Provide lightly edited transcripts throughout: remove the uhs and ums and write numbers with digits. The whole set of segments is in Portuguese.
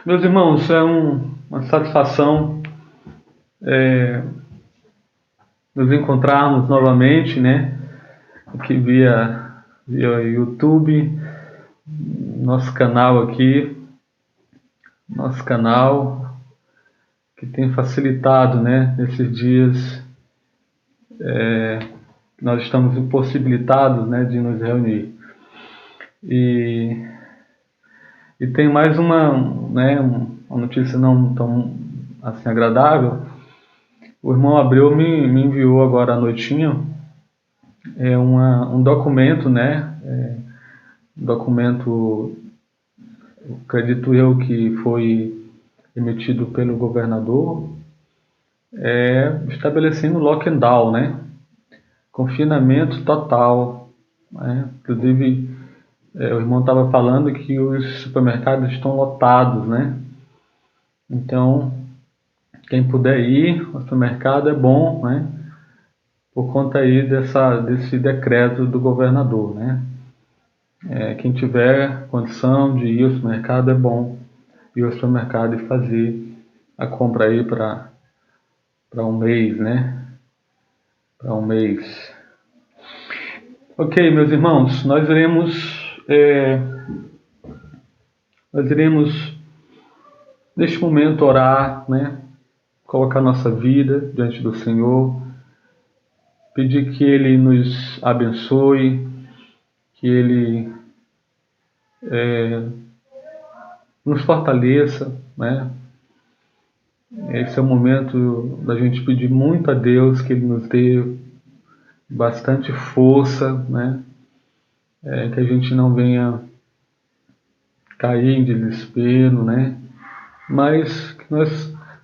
Meus irmãos, é uma satisfação nos encontrarmos novamente, né? Aqui via YouTube, nosso canal aqui, nosso canal que tem facilitado, né? Nesses dias nós estamos impossibilitados, né, de nos reunir. E tem mais uma notícia não tão assim agradável. O irmão Abreu me enviou agora à noitinha um documento, né? Um documento, acredito eu, que foi emitido pelo governador, estabelecendo lockdown, né? Confinamento total, né? Inclusive, o irmão estava falando que os supermercados estão lotados, né? Então, quem puder ir ao supermercado é bom, né? Por conta aí desse decreto do governador, né? Quem tiver condição de ir ao supermercado é bom ir ao supermercado e fazer a compra aí para um mês, né? Para um mês. Ok, meus irmãos, nós iremos neste momento orar, né? Colocar nossa vida diante do Senhor, pedir que Ele nos abençoe, que Ele nos fortaleça, né? Esse é o momento da gente pedir muito a Deus que Ele nos dê bastante força, né? Que a gente não venha cair em desespero, né? Mas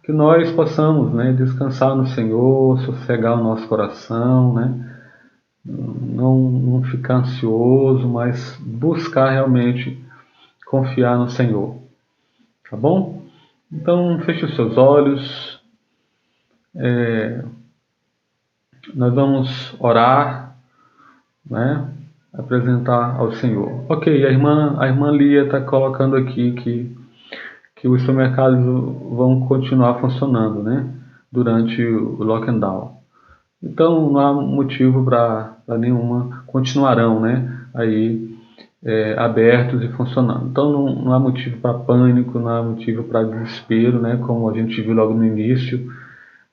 que nós possamos, né, descansar no Senhor, sossegar o nosso coração, né? Não ficar ansioso, mas buscar realmente confiar no Senhor, tá bom? Então feche os seus olhos, nós vamos orar, né? Apresentar ao Senhor. Ok, a irmã Lia está colocando aqui que os supermercados vão continuar funcionando, né? Durante o lockdown. Então não há motivo para nenhuma, continuarão, né? Aí abertos e funcionando. Então não há motivo para pânico, não há motivo para desespero, né? Como a gente viu logo no início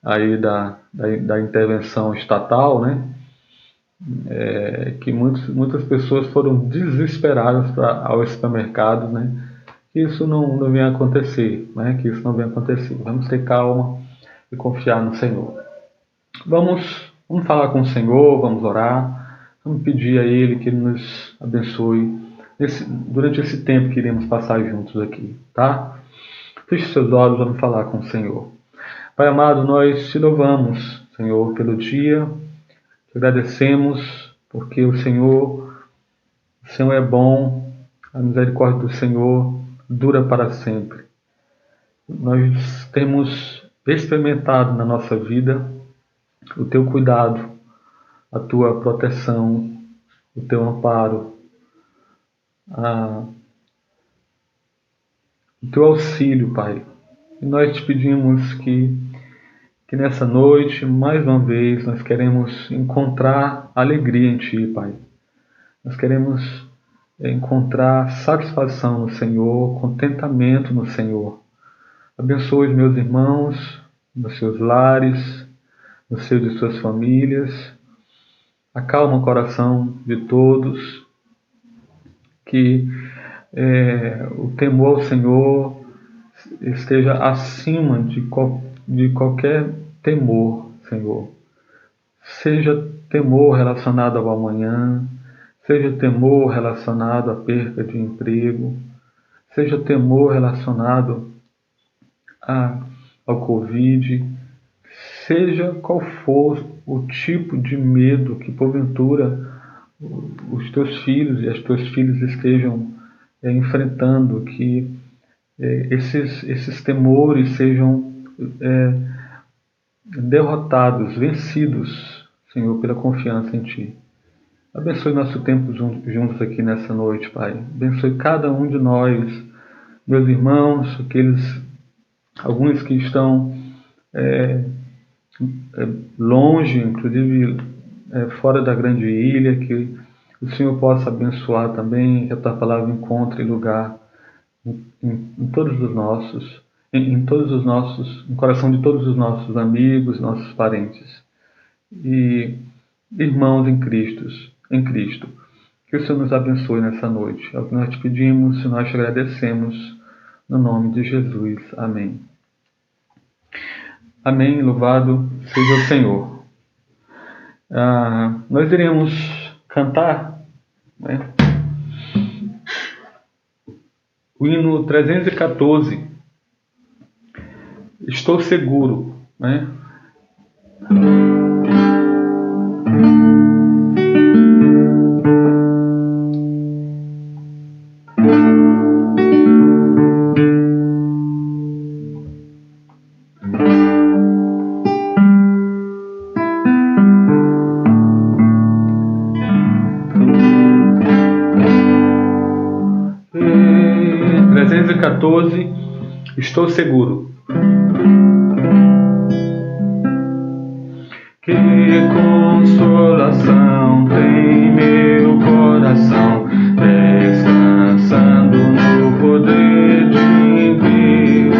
aí da intervenção estatal, né? Que muitas pessoas foram desesperadas aos supermercados, né? Que isso não venha acontecer, né? Que isso não venha acontecer. Vamos ter calma e confiar no Senhor. Vamos falar com o Senhor, vamos orar, vamos pedir a Ele que Ele nos abençoe durante esse tempo que iremos passar juntos aqui, tá? Feche seus olhos, vamos falar com o Senhor. Pai amado, nós te louvamos, Senhor, pelo dia, te agradecemos porque o Senhor é bom, a misericórdia do Senhor dura para sempre. Nós temos experimentado na nossa vida o teu cuidado, a tua proteção, o teu amparo, o teu auxílio, Pai. E nós te pedimos que nessa noite, mais uma vez, nós queremos encontrar alegria em Ti, Pai. Nós queremos encontrar satisfação no Senhor, contentamento no Senhor. Abençoe os meus irmãos, nos seus lares, no seio de suas famílias. Acalma o coração de todos. Que o temor ao Senhor esteja acima de qualquer temor, Senhor. Seja temor relacionado ao amanhã, seja temor relacionado à perca de emprego, seja temor relacionado ao Covid, seja qual for o tipo de medo que porventura os teus filhos e as tuas filhas estejam enfrentando, que esses temores sejam derrotados, vencidos, Senhor, pela confiança em Ti. Abençoe nosso tempo juntos aqui nessa noite, Pai. Abençoe cada um de nós meus irmãos, alguns que estão longe, inclusive fora da grande ilha, que o Senhor possa abençoar também, que a tua palavra encontre lugar em todos os nossos, no coração de todos os nossos amigos, nossos parentes e irmãos em Cristo. Que o Senhor nos abençoe nessa noite. É o que nós te pedimos e nós te agradecemos no nome de Jesus. Amém. Amém. Louvado seja o Senhor. Nós iremos cantar, né, o hino 314. Estou seguro, né? 314, estou seguro. Que consolação tem meu coração, descansando no poder de Deus.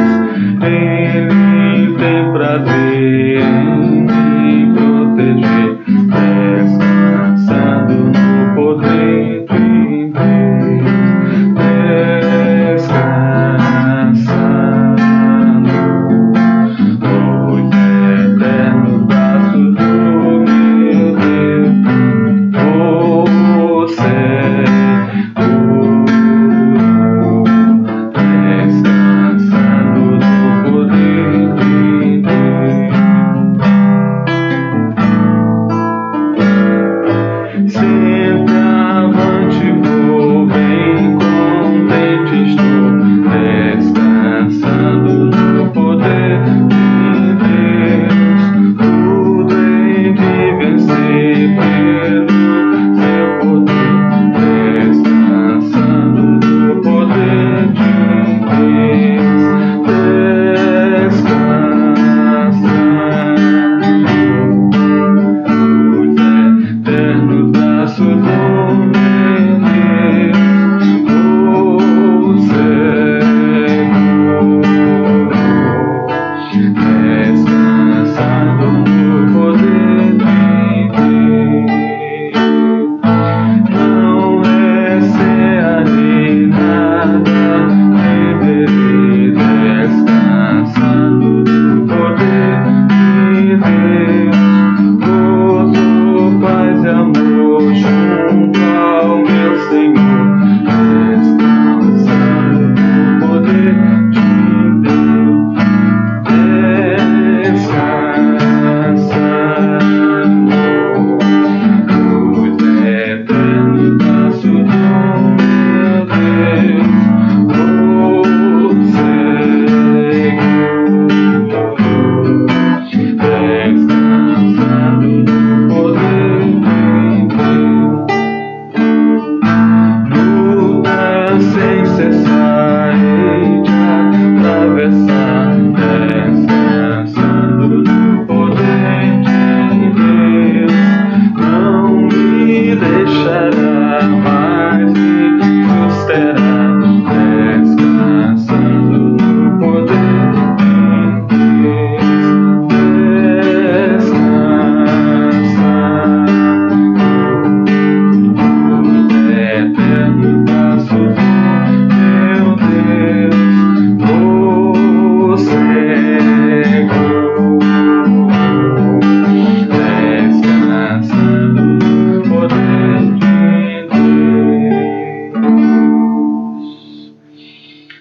Ele tem prazer em me proteger, descansando no poder de Deus.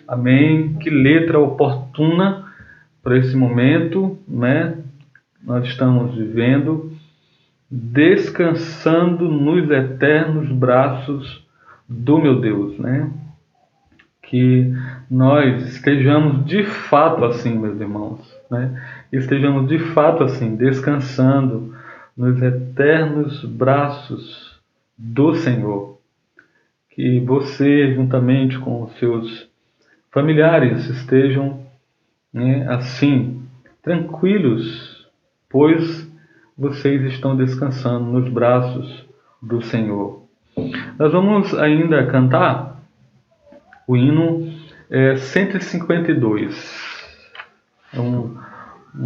Amém. Que letra oportuna para esse momento, né? Nós estamos vivendo, descansando nos eternos braços do meu Deus, né? Que nós estejamos de fato assim, meus irmãos, né? Estejamos de fato assim, descansando nos eternos braços do Senhor. Que você, juntamente com os seus familiares estejam, né, assim, tranquilos, pois vocês estão descansando nos braços do Senhor. Nós vamos ainda cantar o hino 152. É um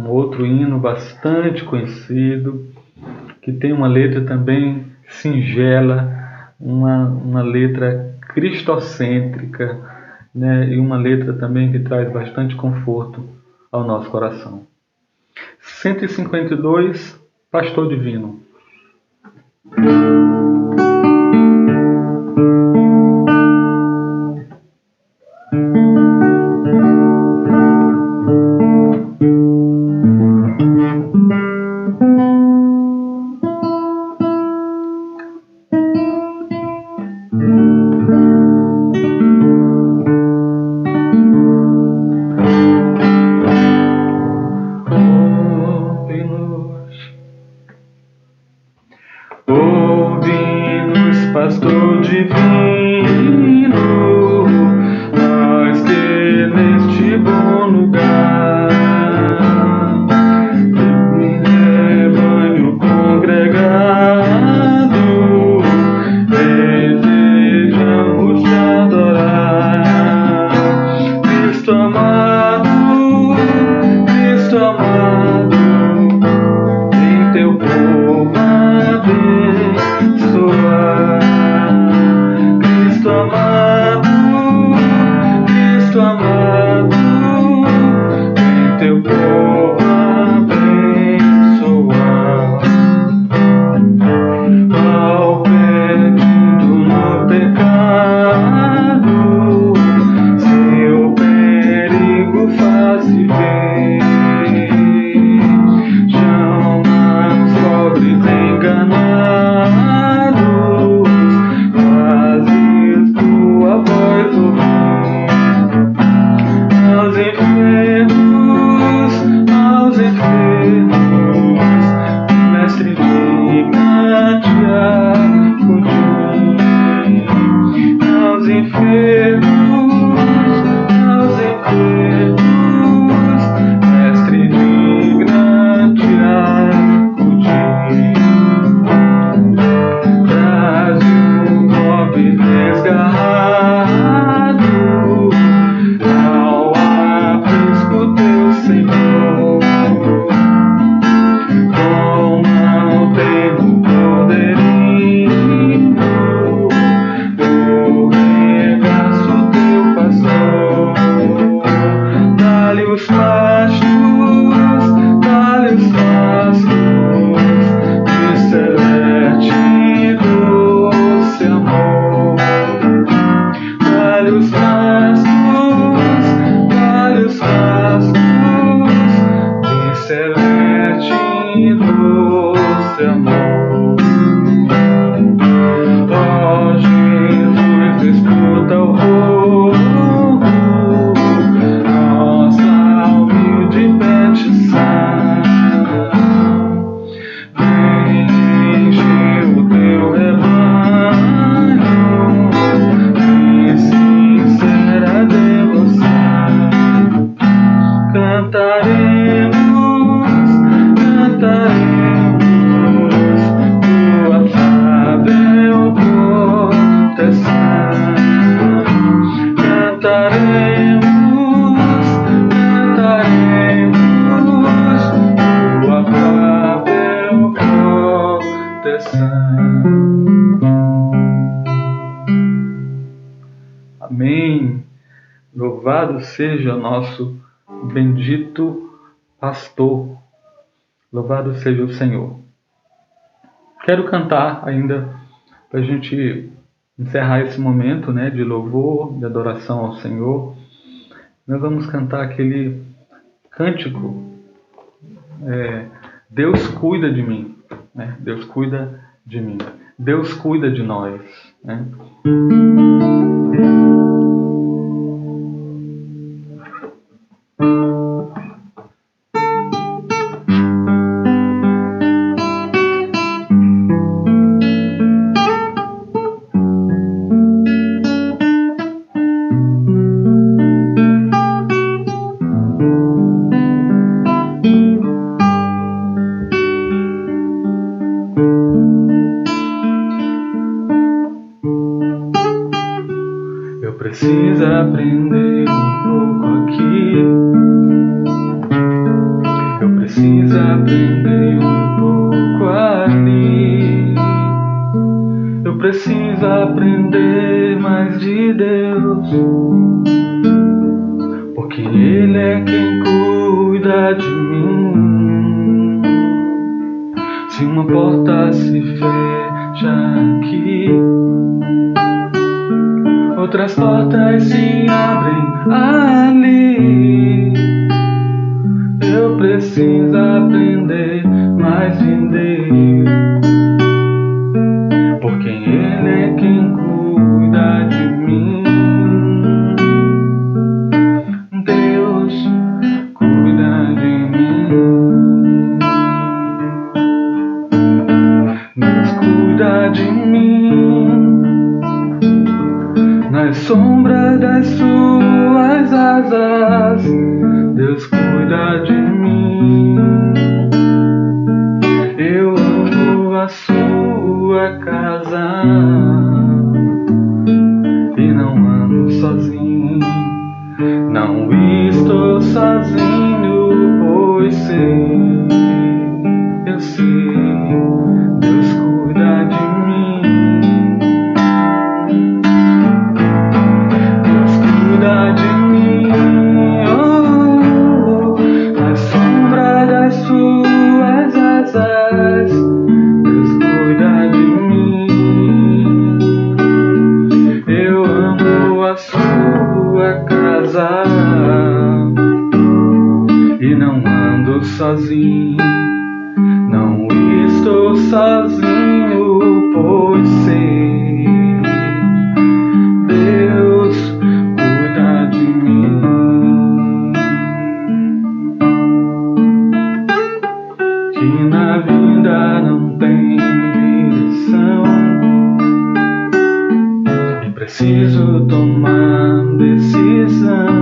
outro hino bastante conhecido, que tem uma letra também singela, uma letra cristocêntrica, né? E uma letra também que traz bastante conforto ao nosso coração. 152, Pastor Divino. Ouve-nos, Pastor Divino, nós que neste bom lugar, rebanho congregado, desejamos te adorar. Cristo amado, em teu povo abençoar. Cristo amado, em teu povo abençoar. Ao perdido no pecado, seu perigo faz ver. Chama os pobres enganados, fazes tua voz ouvir. Aos enfermos, mestre, digna-te acudir. Aos enfermos, mestre, digna-te acudir. Traze o pobre desgarrado ao aprisco teu Senhor. Com mão tendo poderio, o regaço teu pastor. Dá-lhe os pastos, de celeste e doce amor. Dá-lhe os pastos, de celeste e doce amor. Ó Jesus, escuta o rogo, nossa humilde petição. Vem encher o teu rebanho de sincera devoção. Cantaremos tua afável proteção. Cantaremos tua afável proteção. Amém. Louvado seja o nosso bendito pastor. Louvado seja o Senhor. Quero cantar ainda, para a gente encerrar esse momento, né, de louvor, de adoração ao Senhor. Nós vamos cantar aquele cântico, Deus cuida de mim, né? Deus cuida de mim. Deus cuida de nós, né? precisa aprender um pouco aqui. Eu preciso aprender um pouco ali. Eu preciso aprender mais de Deus, porque Ele é quem cuida de mim. Se uma porta se fecha aqui, outras portas se abrem ali. Eu preciso aprender mais de Deus, porque Ele é quem cuida de mim. Deus cuida de mim. Deus cuida de mim. Nas sombras das suas asas, Deus cuida de mim. Eu amo a sua casa e não ando sozinho. Não estou sozinho, pois sei, eu sei, Deus cuida de mim. Deus cuida de mim, na sombra das suas asas, Deus cuida de mim. Eu amo a sua casa e não ando sozinho. Não estou sozinho, pois sei, Deus cuida de mim. Que na vida não tem direção e preciso tomar decisão.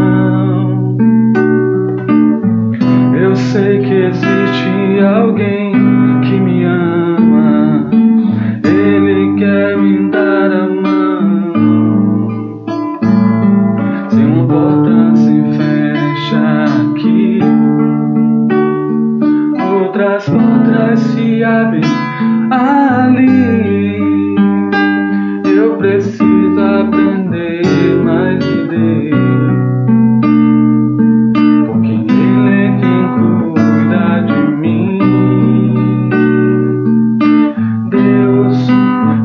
Eu sei que existe alguém que me ama, Ele quer me dar a mão. Se uma porta se fecha aqui, outras portas se abrem ali. Eu preciso aprender mais de Deus, porque Ele é quem cuida de mim. Deus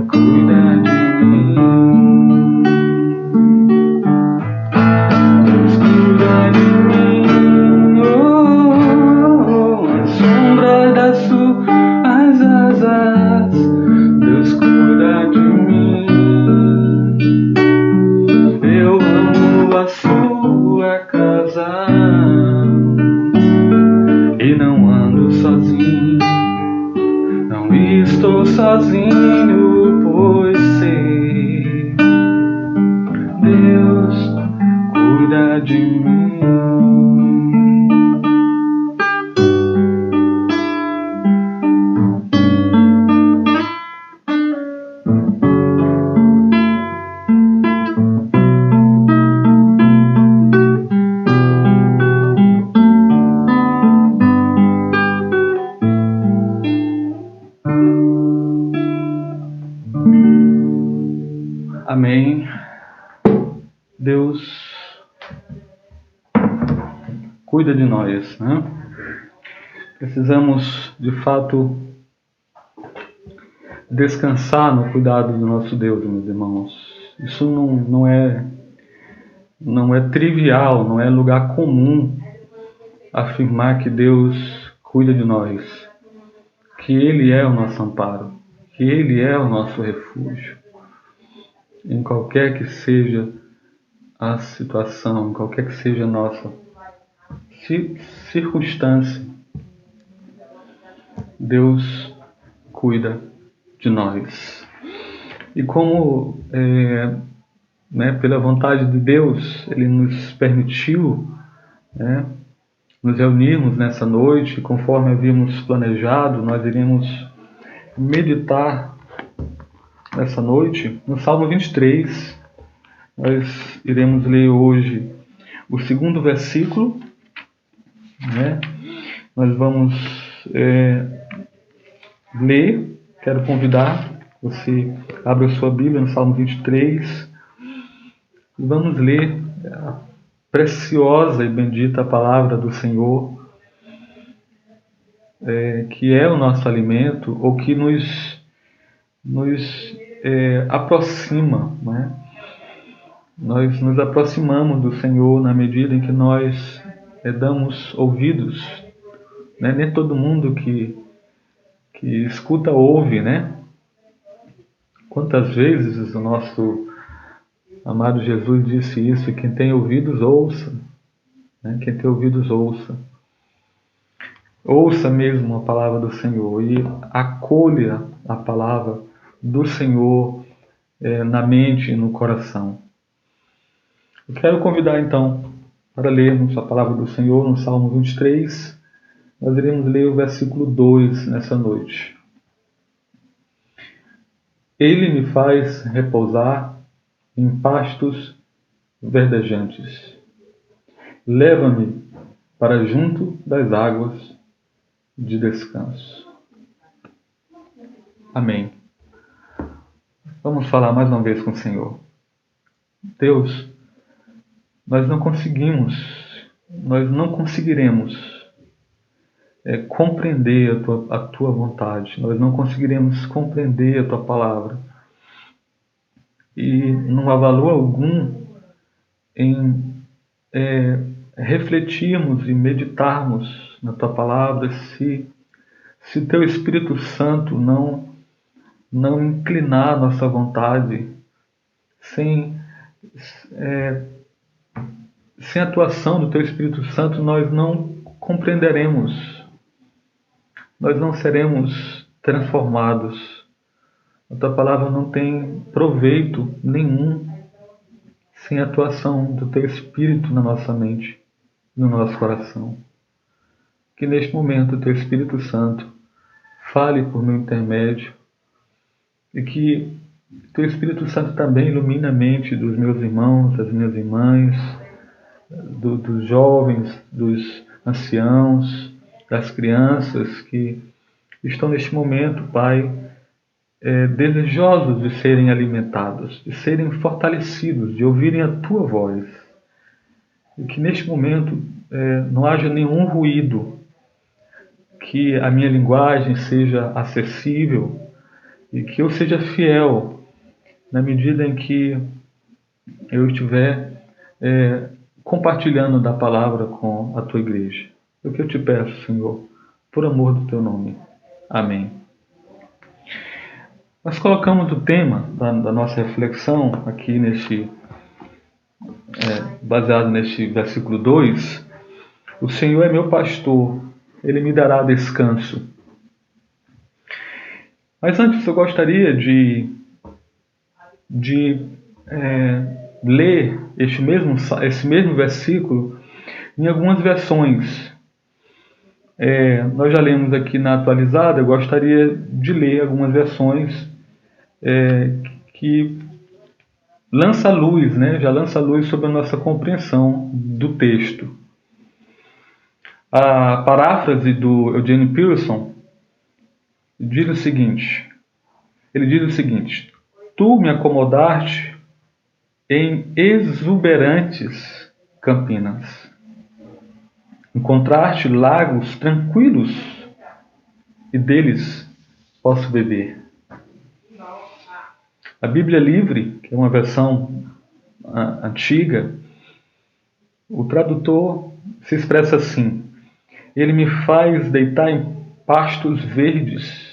cuida de mim. Deus cuida de mim. A sombra das suas asas, Deus cuida de mim. Eu amo a sua casa e não ando sozinho. Não estou sozinho, pois sei, Deus cuida de mim. Amém. Deus cuida de nós, né? Precisamos, de fato, descansar no cuidado do nosso Deus, meus irmãos. Isso não é trivial, não é lugar comum afirmar que Deus cuida de nós, que Ele é o nosso amparo, que Ele é o nosso refúgio. Em qualquer que seja a situação, em qualquer que seja a nossa circunstância, Deus cuida de nós. E como, pela vontade de Deus, Ele nos permitiu, nos reunirmos nessa noite, conforme havíamos planejado, nós iríamos meditar nessa noite no Salmo 23, Nós iremos ler hoje o segundo versículo, né? Nós vamos ler. Quero convidar você a abrir a sua Bíblia no Salmo 23 e vamos ler a preciosa e bendita palavra do Senhor, que é o nosso alimento, ou que nos aproxima, né? Nós nos aproximamos do Senhor na medida em que nós damos ouvidos, né? Nem todo mundo que escuta ouve, né? Quantas vezes o nosso amado Jesus disse isso: quem tem ouvidos ouça, né? Quem tem ouvidos ouça. Ouça mesmo a palavra do Senhor e acolha a palavra do Senhor na mente e no coração. Eu quero convidar então para lermos a palavra do Senhor no Salmo 23. Nós iremos ler o versículo 2 nessa noite. Ele me faz repousar em pastos verdejantes. Leva-me para junto das águas de descanso. Amém. Vamos falar mais uma vez com o Senhor. Deus, nós não conseguiremos compreender a tua vontade. Nós não conseguiremos compreender a tua palavra. E não há valor algum em refletirmos e meditarmos na tua palavra se teu Espírito Santo não inclinar a nossa vontade, sem a atuação do teu Espírito Santo, nós não compreenderemos, nós não seremos transformados. A tua palavra não tem proveito nenhum sem a atuação do teu Espírito na nossa mente, no nosso coração. Que neste momento o teu Espírito Santo fale por meu intermédio e que o teu Espírito Santo também ilumine a mente dos meus irmãos, das minhas irmãs, dos jovens, dos anciãos, das crianças que estão neste momento, Pai, desejosos de serem alimentados, de serem fortalecidos, de ouvirem a tua voz. E que neste momento não haja nenhum ruído, que a minha linguagem seja acessível e que eu seja fiel na medida em que eu estiver compartilhando da palavra com a tua igreja. É o que eu te peço, Senhor, por amor do teu nome. Amém. Nós colocamos o tema da nossa reflexão aqui baseado neste versículo 2. O Senhor é meu pastor, Ele me dará descanso. Mas antes eu gostaria de ler esse mesmo versículo em algumas versões. Nós já lemos aqui na atualizada. Eu gostaria de ler algumas versões que lança luz, né? Já lança luz sobre a nossa compreensão do texto. A paráfrase do Eugene Peterson diz o seguinte: tu me acomodaste em exuberantes campinas, encontraste lagos tranquilos e deles posso beber. A Bíblia Livre, que é uma versão antiga, o tradutor se expressa assim: ele me faz deitar em pastos verdes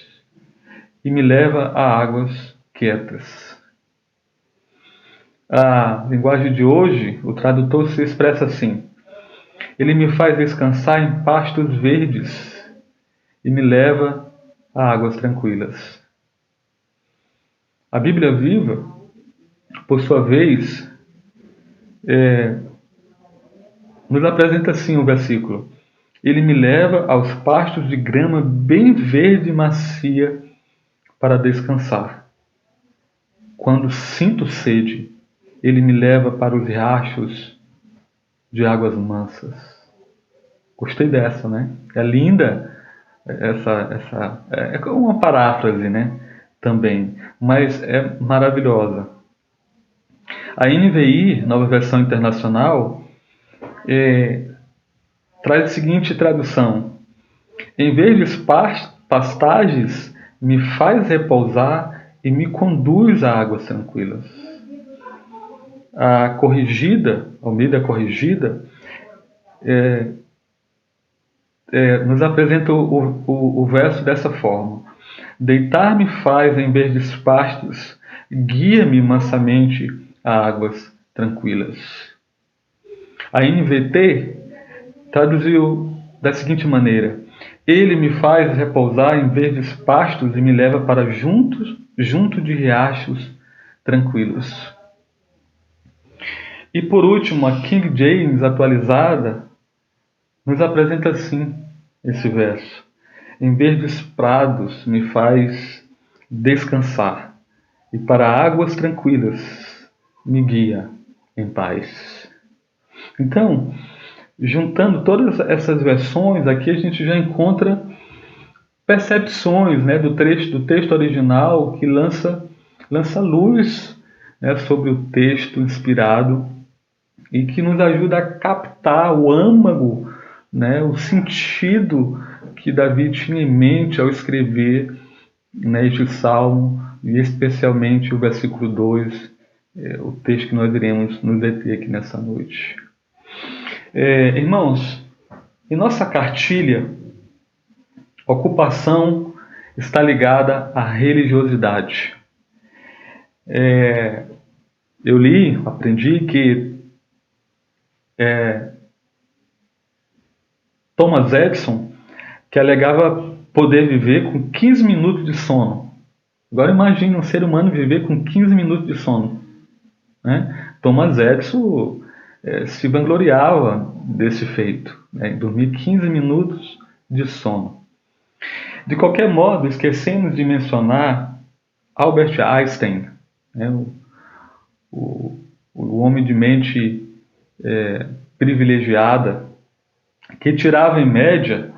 e me leva a águas quietas. A linguagem de hoje, o tradutor se expressa assim: ele me faz descansar em pastos verdes e me leva a águas tranquilas. A Bíblia Viva, por sua vez, nos apresenta assim o versículo: ele me leva aos pastos de grama bem verde e macia para descansar. Quando sinto sede, Ele me leva para os riachos de águas mansas. Gostei dessa, né? É linda é uma paráfrase, né? Também, mas é maravilhosa. A NVI, Nova Versão Internacional, traz a seguinte tradução: em verdes pastagens me faz repousar e me conduz a águas tranquilas. A corrigida, a Almeida corrigida, nos apresenta o verso dessa forma: deitar-me faz em verdes pastos, guia-me mansamente a águas tranquilas. A NVT traduziu da seguinte maneira: ele me faz repousar em verdes pastos e me leva para junto de riachos tranquilos. E por último, a King James atualizada nos apresenta assim esse verso: em verdes prados me faz descansar, e para águas tranquilas me guia em paz. Então, juntando todas essas versões, aqui a gente já encontra percepções, né, do texto original que lança luz, né, sobre o texto inspirado e que nos ajuda a captar o âmago, né, o sentido que Davi tinha em mente ao escrever, né, este salmo, e especialmente o versículo 2, o texto que nós iremos nos deter aqui nessa noite. Irmãos, em nossa cartilha, ocupação está ligada à religiosidade. Eu aprendi que Thomas Edison, que alegava poder viver com 15 minutos de sono. Agora imagine um ser humano viver com 15 minutos de sono, né? Thomas Edison se vangloriava desse feito, né? Dormir 15 minutos de sono. De qualquer modo, esquecemos de mencionar Albert Einstein, né? o homem de mente privilegiada, que tirava em média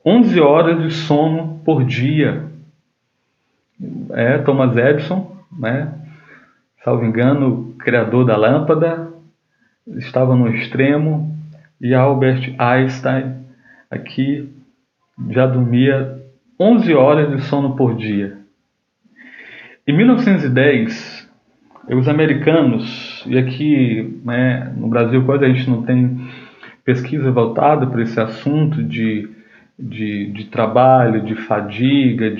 11 horas de sono por dia. Thomas Edison, né, salvo engano, criador da lâmpada, estava no extremo, e Albert Einstein aqui já dormia 11 horas de sono por dia. Em 1910, os americanos, e aqui, né, no Brasil quase a gente não tem pesquisa voltada para esse assunto de trabalho, de fadiga,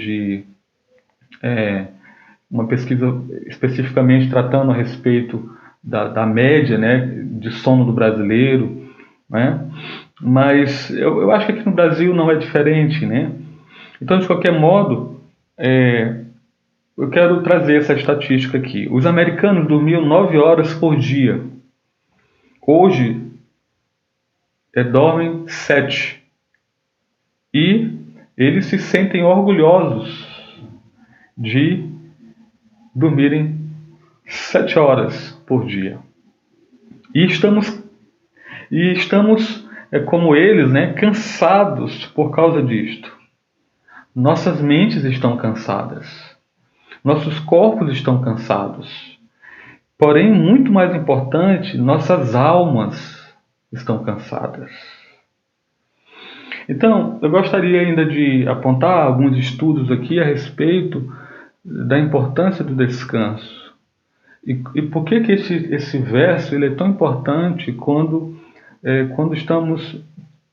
uma pesquisa especificamente tratando a respeito da média, né, de sono do brasileiro, né? Mas eu acho que aqui no Brasil não é diferente, né? Então, de qualquer modo, eu quero trazer essa estatística aqui. Os americanos dormiam 9 horas por dia. Hoje, dormem 7. E eles se sentem orgulhosos de dormirem 7 horas por dia. E estamos como eles, né, cansados por causa disto. Nossas mentes estão cansadas. Nossos corpos estão cansados. Porém, muito mais importante, nossas almas estão cansadas. Então, eu gostaria ainda de apontar alguns estudos aqui a respeito da importância do descanso. E por que esse verso ele é tão importante quando estamos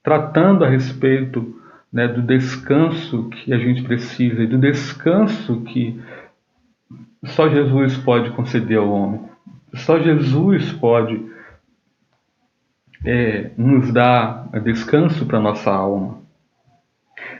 tratando a respeito, né, do descanso que a gente precisa e do descanso que só Jesus pode conceder ao homem. Só Jesus pode nos dar descanso para a nossa alma.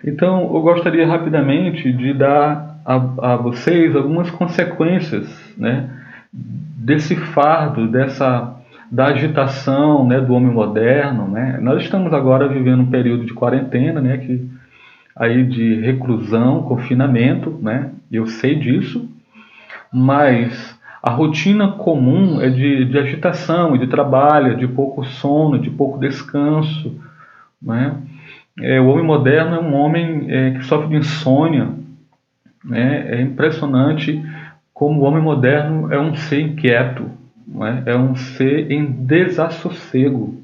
Então, eu gostaria rapidamente de dar a vocês algumas consequências, né, desse fardo, da agitação, né, do homem moderno, né? Nós estamos agora vivendo um período de quarentena, né, de reclusão, confinamento, né? Eu sei disso, mas A rotina comum é de agitação, de trabalho, de pouco sono, de pouco descanso, né? O homem moderno é um homem que sofre de insônia, né? É impressionante como o homem moderno é um ser inquieto, né? É um ser em desassossego.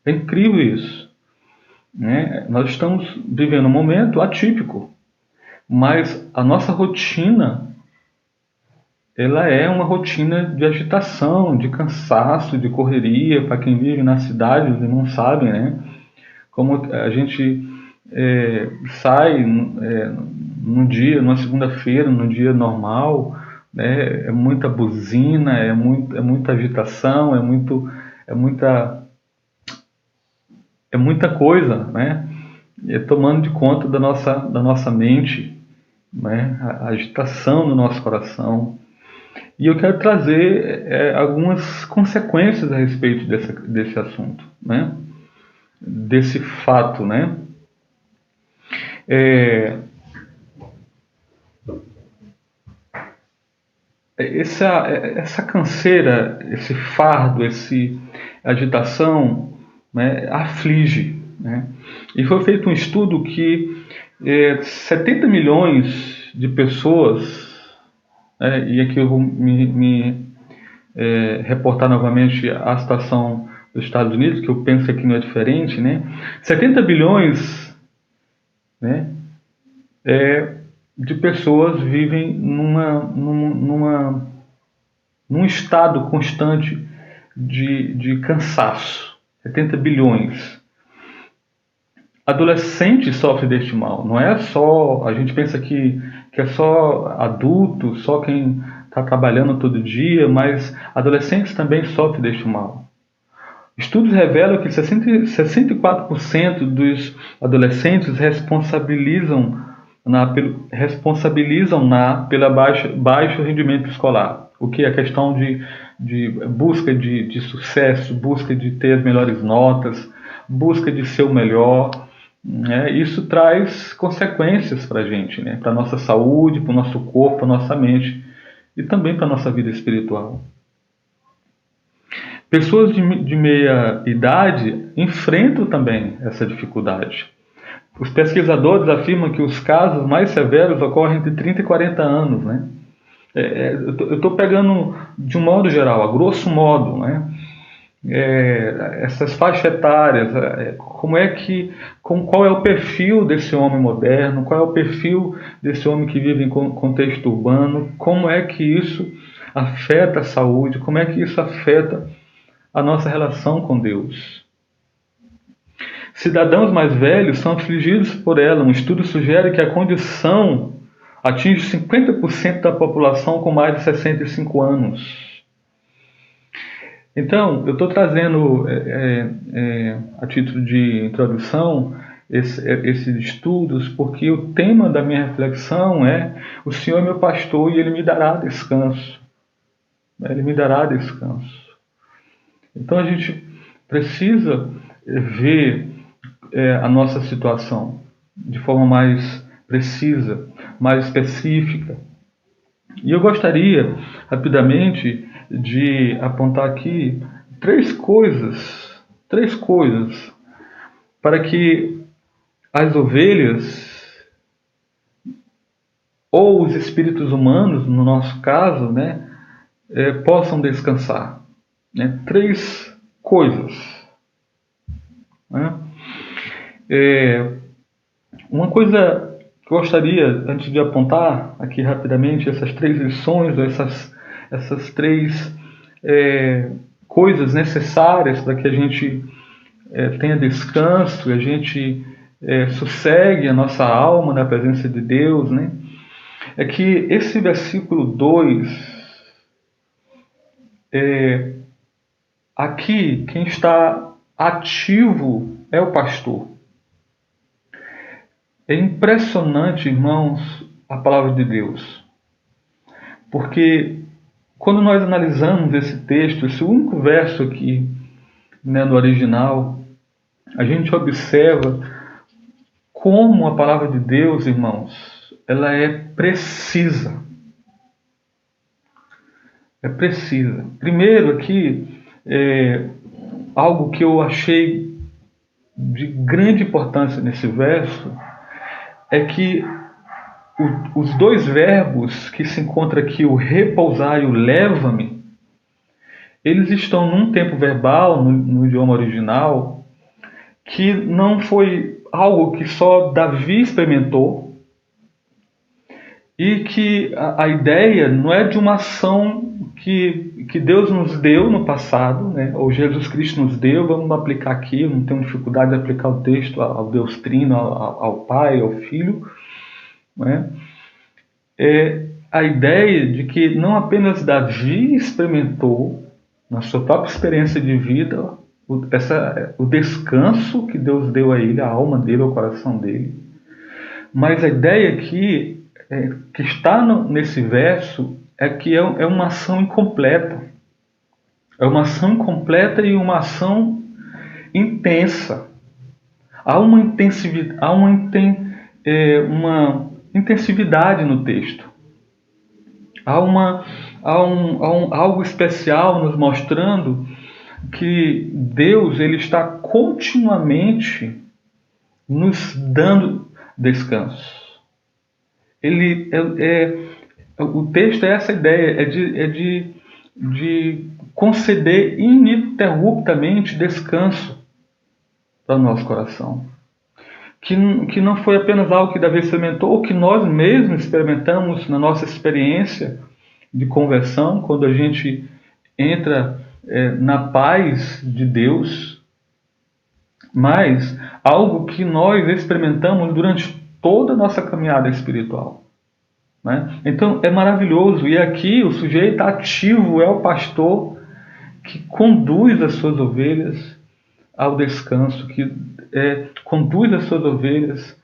É incrível isso, né? Nós estamos vivendo um momento atípico, mas a nossa rotina ela é uma rotina de agitação, de cansaço, de correria. Para quem vive na cidade e não sabe, né? Como a gente sai num dia, numa segunda-feira, num dia normal, né? É muita buzina, é muita agitação, é muita, é muita coisa, né? Tomando de conta da nossa mente, né? A agitação no nosso coração. E eu quero trazer algumas consequências a respeito desse assunto, né? Desse fato, né? Essa canseira, esse fardo, essa agitação, né, aflige, né? E foi feito um estudo que 70 milhões de pessoas, e aqui eu vou me reportar novamente a situação dos Estados Unidos, que eu penso que aqui não é diferente, né? 70 bilhões, né, de pessoas vivem num estado constante de cansaço. 70 bilhões. Adolescentes sofrem deste mal. Não é só, a gente pensa que é só adulto, só quem está trabalhando todo dia, mas adolescentes também sofrem deste mal. Estudos revelam que 64% dos adolescentes responsabilizam pela baixo rendimento escolar. O que é a questão de busca de sucesso, busca de ter as melhores notas, busca de ser o melhor. Né? Isso traz consequências para a gente, né? Para a nossa saúde, para o nosso corpo, para a nossa mente e também para a nossa vida espiritual. Pessoas de meia idade enfrentam também essa dificuldade. Os pesquisadores afirmam que os casos mais severos ocorrem entre 30 e 40 anos. Né? Eu estou pegando de um modo geral, a grosso modo, né? Essas faixas etárias, qual é o perfil desse homem moderno, qual é o perfil desse homem que vive em contexto urbano, como é que isso afeta a saúde, como é que isso afeta a nossa relação com Deus. Cidadãos mais velhos são afligidos por ela. Um estudo sugere que a condição atinge 50% da população com mais de 65 anos. Então, eu estou trazendo, a título de introdução, esses estudos, porque o tema da minha reflexão é: o Senhor é meu pastor e Ele me dará descanso. Ele me dará descanso. Então a gente precisa ver a nossa situação de forma mais precisa, mais específica. E eu gostaria, rapidamente, de apontar aqui três coisas para que as ovelhas ou os espíritos humanos, no nosso caso, né, possam descansar. Né? Três coisas. Né? Uma coisa que eu gostaria, antes de apontar aqui rapidamente essas três lições, essas três coisas necessárias para que a gente tenha descanso e a gente sossegue a nossa alma na presença de Deus, né? É que esse versículo 2, aqui quem está ativo é o pastor. É impressionante, irmãos, a palavra de Deus. Porque quando nós analisamos esse texto, esse único verso aqui, né, no original, a gente observa como a palavra de Deus, irmãos, ela é precisa. É precisa. Primeiro aqui, algo que eu achei de grande importância nesse verso é que os dois verbos que se encontram aqui, o repousar e o leva-me, eles estão num tempo verbal, no idioma original, que não foi algo que só Davi experimentou, e que a ideia não é de uma ação que Deus nos deu no passado, né? Ou Jesus Cristo nos deu, vamos aplicar aqui, eu não tenho dificuldade de aplicar o texto ao Deus Trino, ao Pai, ao Filho, né? É a ideia de que não apenas Davi experimentou, na sua própria experiência de vida, o descanso que Deus deu a ele, a alma dele, o coração dele, mas a ideia aqui, que está nesse verso, é que é uma ação incompleta. É uma ação incompleta e uma ação intensa. Há uma intensividade no texto. Há algo especial nos mostrando que Deus ele está continuamente nos dando descanso. O texto é essa ideia, de conceder ininterruptamente descanso para o nosso coração. Que não foi apenas algo que Davi experimentou, ou que nós mesmos experimentamos na nossa experiência de conversão, quando a gente entra na paz de Deus, mas algo que nós experimentamos durante toda a nossa caminhada espiritual, né? Então é maravilhoso, e aqui o sujeito ativo é o pastor que conduz as suas ovelhas ao descanso, que conduz as suas ovelhas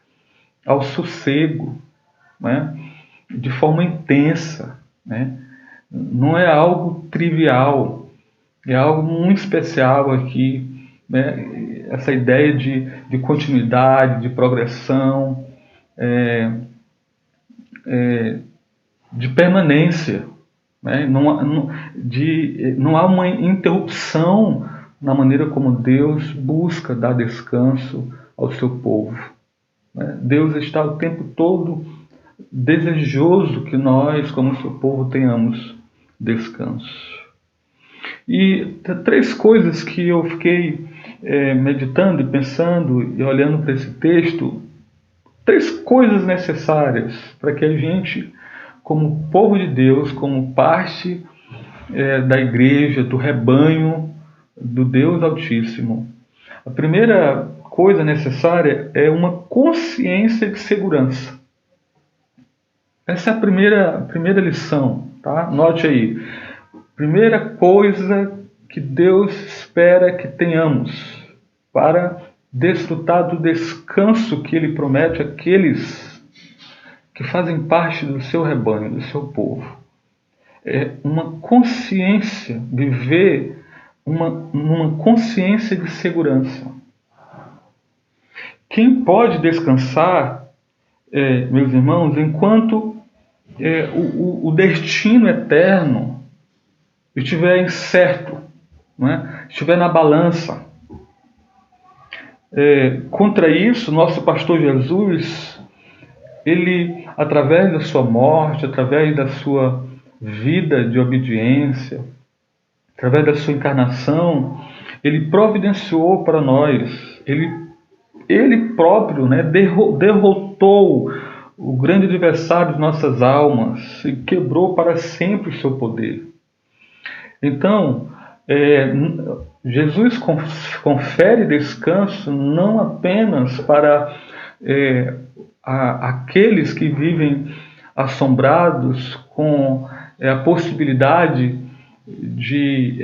ao sossego, né? De forma intensa, né? Não é algo trivial, é algo muito especial aqui, né? Essa ideia de continuidade, de progressão, de permanência, né? Não há uma interrupção na maneira como Deus busca dar descanso ao seu povo, né? Deus está o tempo todo desejoso que nós, como seu povo, tenhamos descanso. E três coisas que eu fiquei meditando e pensando e olhando para esse texto, três coisas necessárias para que a gente, como povo de Deus, como parte da igreja, do rebanho do Deus Altíssimo, a primeira coisa necessária é uma consciência de segurança. Essa é a primeira lição, tá? Note aí. Primeira coisa que Deus espera que tenhamos para desfrutar do descanso que Ele promete àqueles que fazem parte do seu rebanho, do seu povo. É uma consciência, viver uma consciência de segurança. Quem pode descansar, meus irmãos, enquanto o destino eterno estiver incerto, né? Estiver na balança. Contra isso, nosso pastor Jesus, ele, através da sua morte, através da sua vida de obediência, através da sua encarnação, ele providenciou para nós, ele próprio, né, derrotou o grande adversário de nossas almas e quebrou para sempre o seu poder. Então, Jesus confere descanso não apenas para aqueles que vivem assombrados com a possibilidade de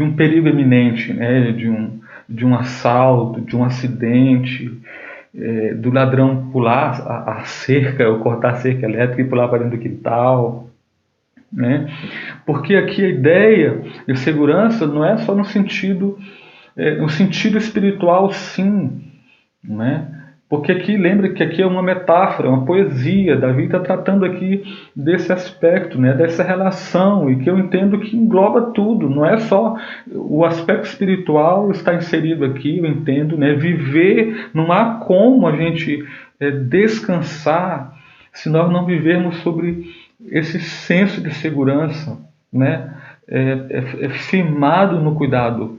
um perigo iminente, né? de um assalto, de um acidente, do ladrão pular a cerca, ou cortar a cerca elétrica e pular para dentro do quintal, né? Porque aqui a ideia de segurança não é só no sentido espiritual, sim, né? Porque aqui, lembra que aqui é uma metáfora, uma poesia. Davi está tratando aqui desse aspecto, né, dessa relação, e que eu entendo que engloba tudo. Não é só o aspecto espiritual está inserido aqui, eu entendo, né, viver, não há como a gente descansar se nós não vivermos sobre esse senso de segurança, né, firmado no cuidado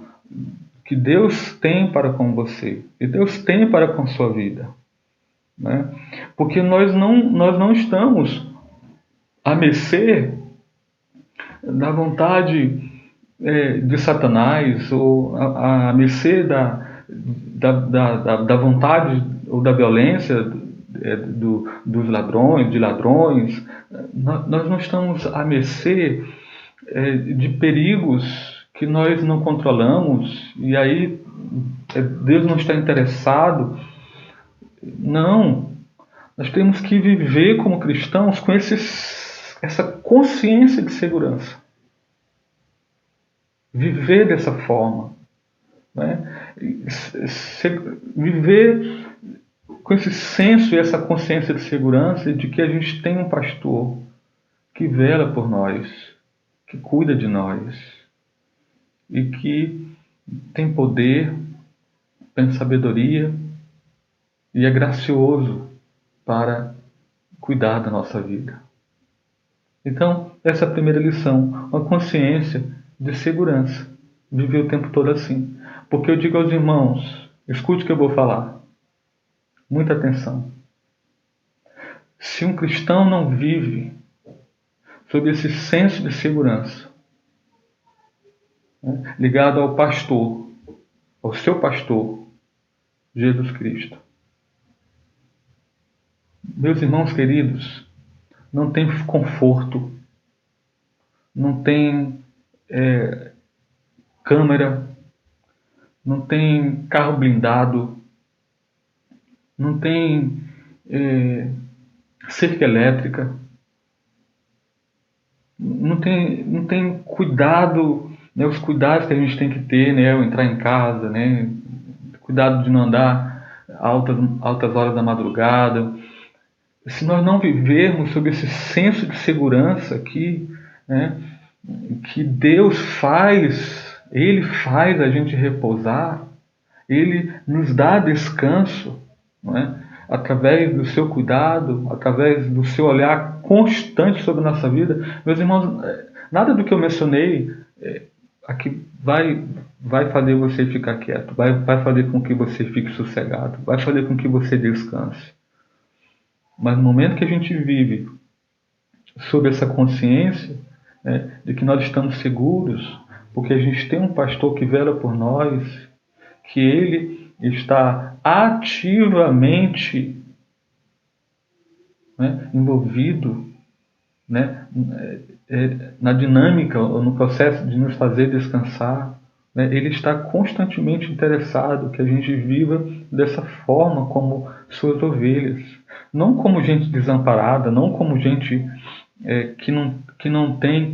que Deus tem para com você, que Deus tem para com sua vida, né? Porque nós não estamos à mercê da vontade de Satanás, ou à mercê da vontade ou da violência dos ladrões. Nós não estamos à mercê de perigos que nós não controlamos, e aí Deus não está interessado. Não, nós temos que viver como cristãos com essa consciência de segurança. Viver dessa forma, né? Viver com esse senso e essa consciência de segurança de que a gente tem um pastor que vela por nós, que cuida de nós e que tem poder, tem sabedoria e é gracioso para cuidar da nossa vida. Então, essa é a primeira lição, uma consciência de segurança. Viver o tempo todo assim. Porque eu digo aos irmãos, escute o que eu vou falar. Muita atenção. Se um cristão não vive sob esse senso de segurança, né, ligado ao pastor, ao seu pastor, Jesus Cristo. Meus irmãos queridos, não tem conforto, não tem câmera, não tem carro blindado, não tem cerca elétrica, não tem cuidado, né, os cuidados que a gente tem que ter, né, ao entrar em casa, né, cuidado de não andar altas horas da madrugada. Se nós não vivermos sob esse senso de segurança aqui, né, que Deus faz, Ele faz a gente repousar, Ele nos dá descanso, não é? Através do seu cuidado, através do seu olhar constante sobre a nossa vida. Meus irmãos, nada do que eu mencionei aqui vai fazer você ficar quieto, vai fazer com que você fique sossegado, vai fazer com que você descanse. Mas no momento que a gente vive sob essa consciência, né, de que nós estamos seguros, porque a gente tem um pastor que vela por nós, que ele está ativamente, né, envolvido, né, na dinâmica ou no processo de nos fazer descansar, né, ele está constantemente interessado que a gente viva dessa forma como suas ovelhas, não como gente desamparada, não como gente que não tem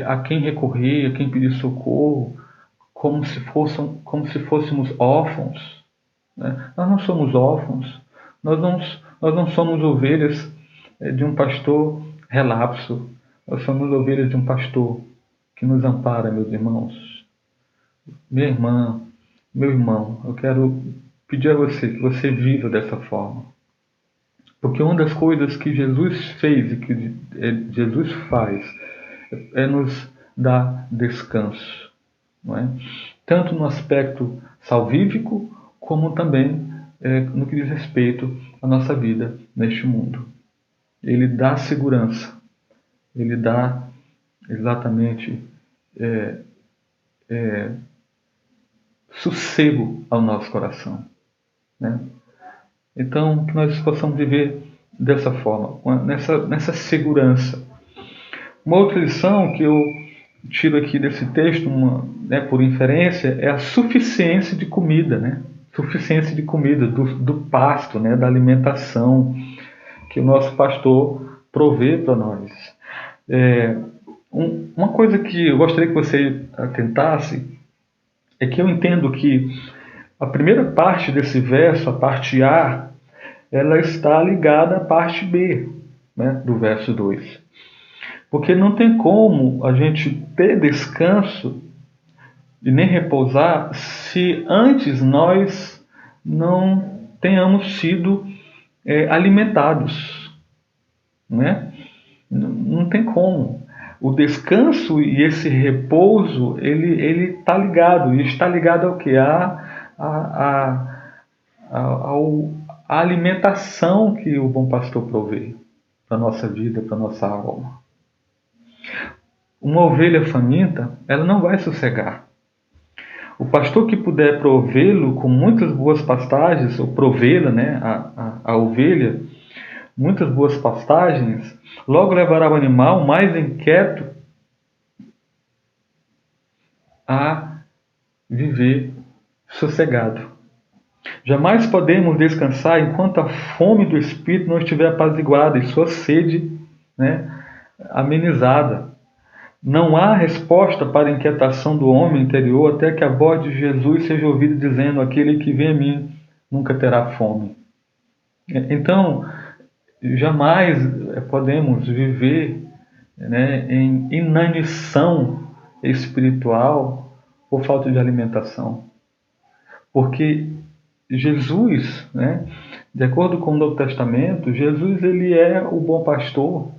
a quem recorrer, a quem pedir socorro, como se fôssemos órfãos, né? Nós não somos órfãos, nós não somos ovelhas de um pastor relapso, nós somos ovelhas de um pastor que nos ampara, meus irmãos. Minha irmã, meu irmão, eu quero pedir a você que você viva dessa forma. Porque uma das coisas que Jesus fez e que Jesus faz é nos dar descanso, não é? Tanto no aspecto salvífico, como também no que diz respeito à nossa vida neste mundo. Ele dá segurança, ele dá exatamente sossego ao nosso coração, né? Então, que nós possamos viver dessa forma, nessa segurança. Uma outra lição que eu tiro aqui desse texto, por inferência, é a suficiência de comida, né? Suficiência de comida, do pasto, né? Da alimentação que o nosso pastor provê para nós. Uma coisa que eu gostaria que você atentasse é que eu entendo que A primeira parte desse verso, a parte A, ela está ligada à parte B, né, do verso 2. Porque não tem como a gente ter descanso e nem repousar se antes nós não tenhamos sido alimentados, né? Não tem como. O descanso e esse repouso, ele está ligado. E está ligado ao que? A alimentação que o bom pastor provê para a nossa vida, para a nossa alma. Uma ovelha faminta, ela não vai sossegar. O pastor que puder provê-lo com muitas boas pastagens, ou provê-la, né, a ovelha, muitas boas pastagens, logo levará o animal mais inquieto a viver sossegado. Jamais podemos descansar enquanto a fome do Espírito não estiver apaziguada e sua sede, né, amenizada. Não há resposta para a inquietação do homem interior até que a voz de Jesus seja ouvida dizendo: aquele que vem a mim nunca terá fome. Então, jamais podemos viver, né, em inanição espiritual por falta de alimentação. Porque Jesus, né, de acordo com o Novo Testamento, Jesus ele é o bom pastor.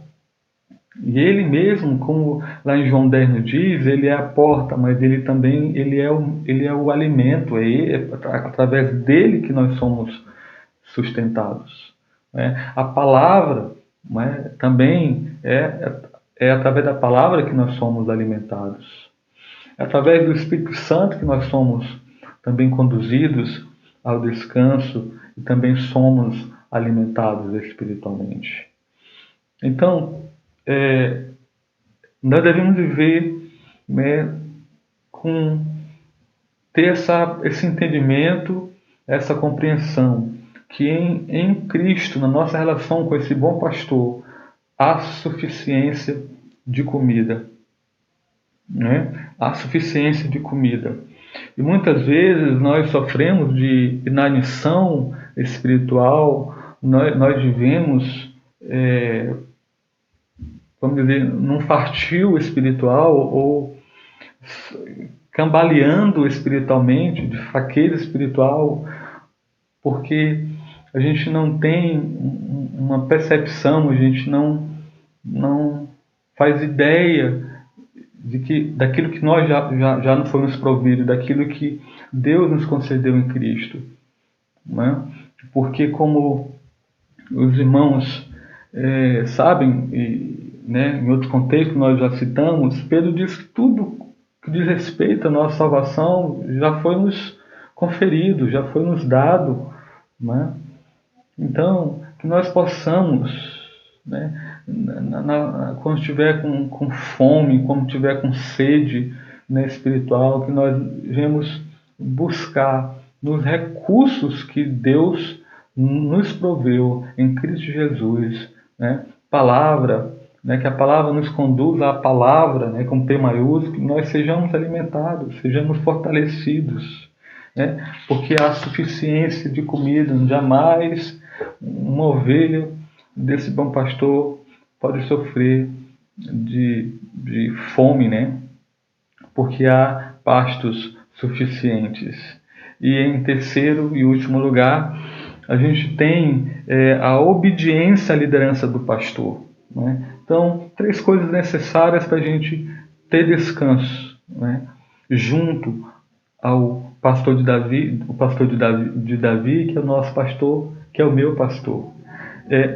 E ele mesmo, como lá em João 10 nos diz, ele é a porta, mas ele também ele é o alimento, é através dele que nós somos sustentados. Né? A palavra, né, também é através da palavra que nós somos alimentados. É através do Espírito Santo que nós somos também conduzidos ao descanso e também somos alimentados espiritualmente. Então, nós devemos viver, né, ter esse entendimento, essa compreensão, que em Cristo, na nossa relação com esse bom pastor, há suficiência de comida. Né? Há suficiência de comida. E muitas vezes nós sofremos de inanição espiritual, nós vivemos, vamos dizer, num fartio espiritual ou cambaleando espiritualmente, de fraqueza espiritual, porque a gente não tem uma percepção, a gente não faz ideia daquilo que nós já não fomos providos, daquilo que Deus nos concedeu em Cristo. Né? Porque como os irmãos sabem, né, em outros contextos nós já citamos, Pedro diz que tudo que diz respeito à nossa salvação já foi nos conferido, já foi nos dado. Né? Então, que nós possamos, né, quando estiver com fome, quando estiver com sede, né, espiritual, que nós venhamos buscar nos recursos que Deus nos proveu em Cristo Jesus, né? Palavra, né, que a palavra nos conduza à palavra, né, com P maiúsculo, que nós sejamos alimentados, sejamos fortalecidos, né, porque há suficiência de comida. Jamais uma ovelha desse bom pastor pode sofrer de fome, né, porque há pastos suficientes. E em terceiro e último lugar, a gente tem a obediência à liderança do pastor. Né? Então, 3 coisas necessárias para a gente ter descanso, né? Junto ao pastor de Davi, o pastor de Davi, que é o nosso pastor, que é o meu pastor.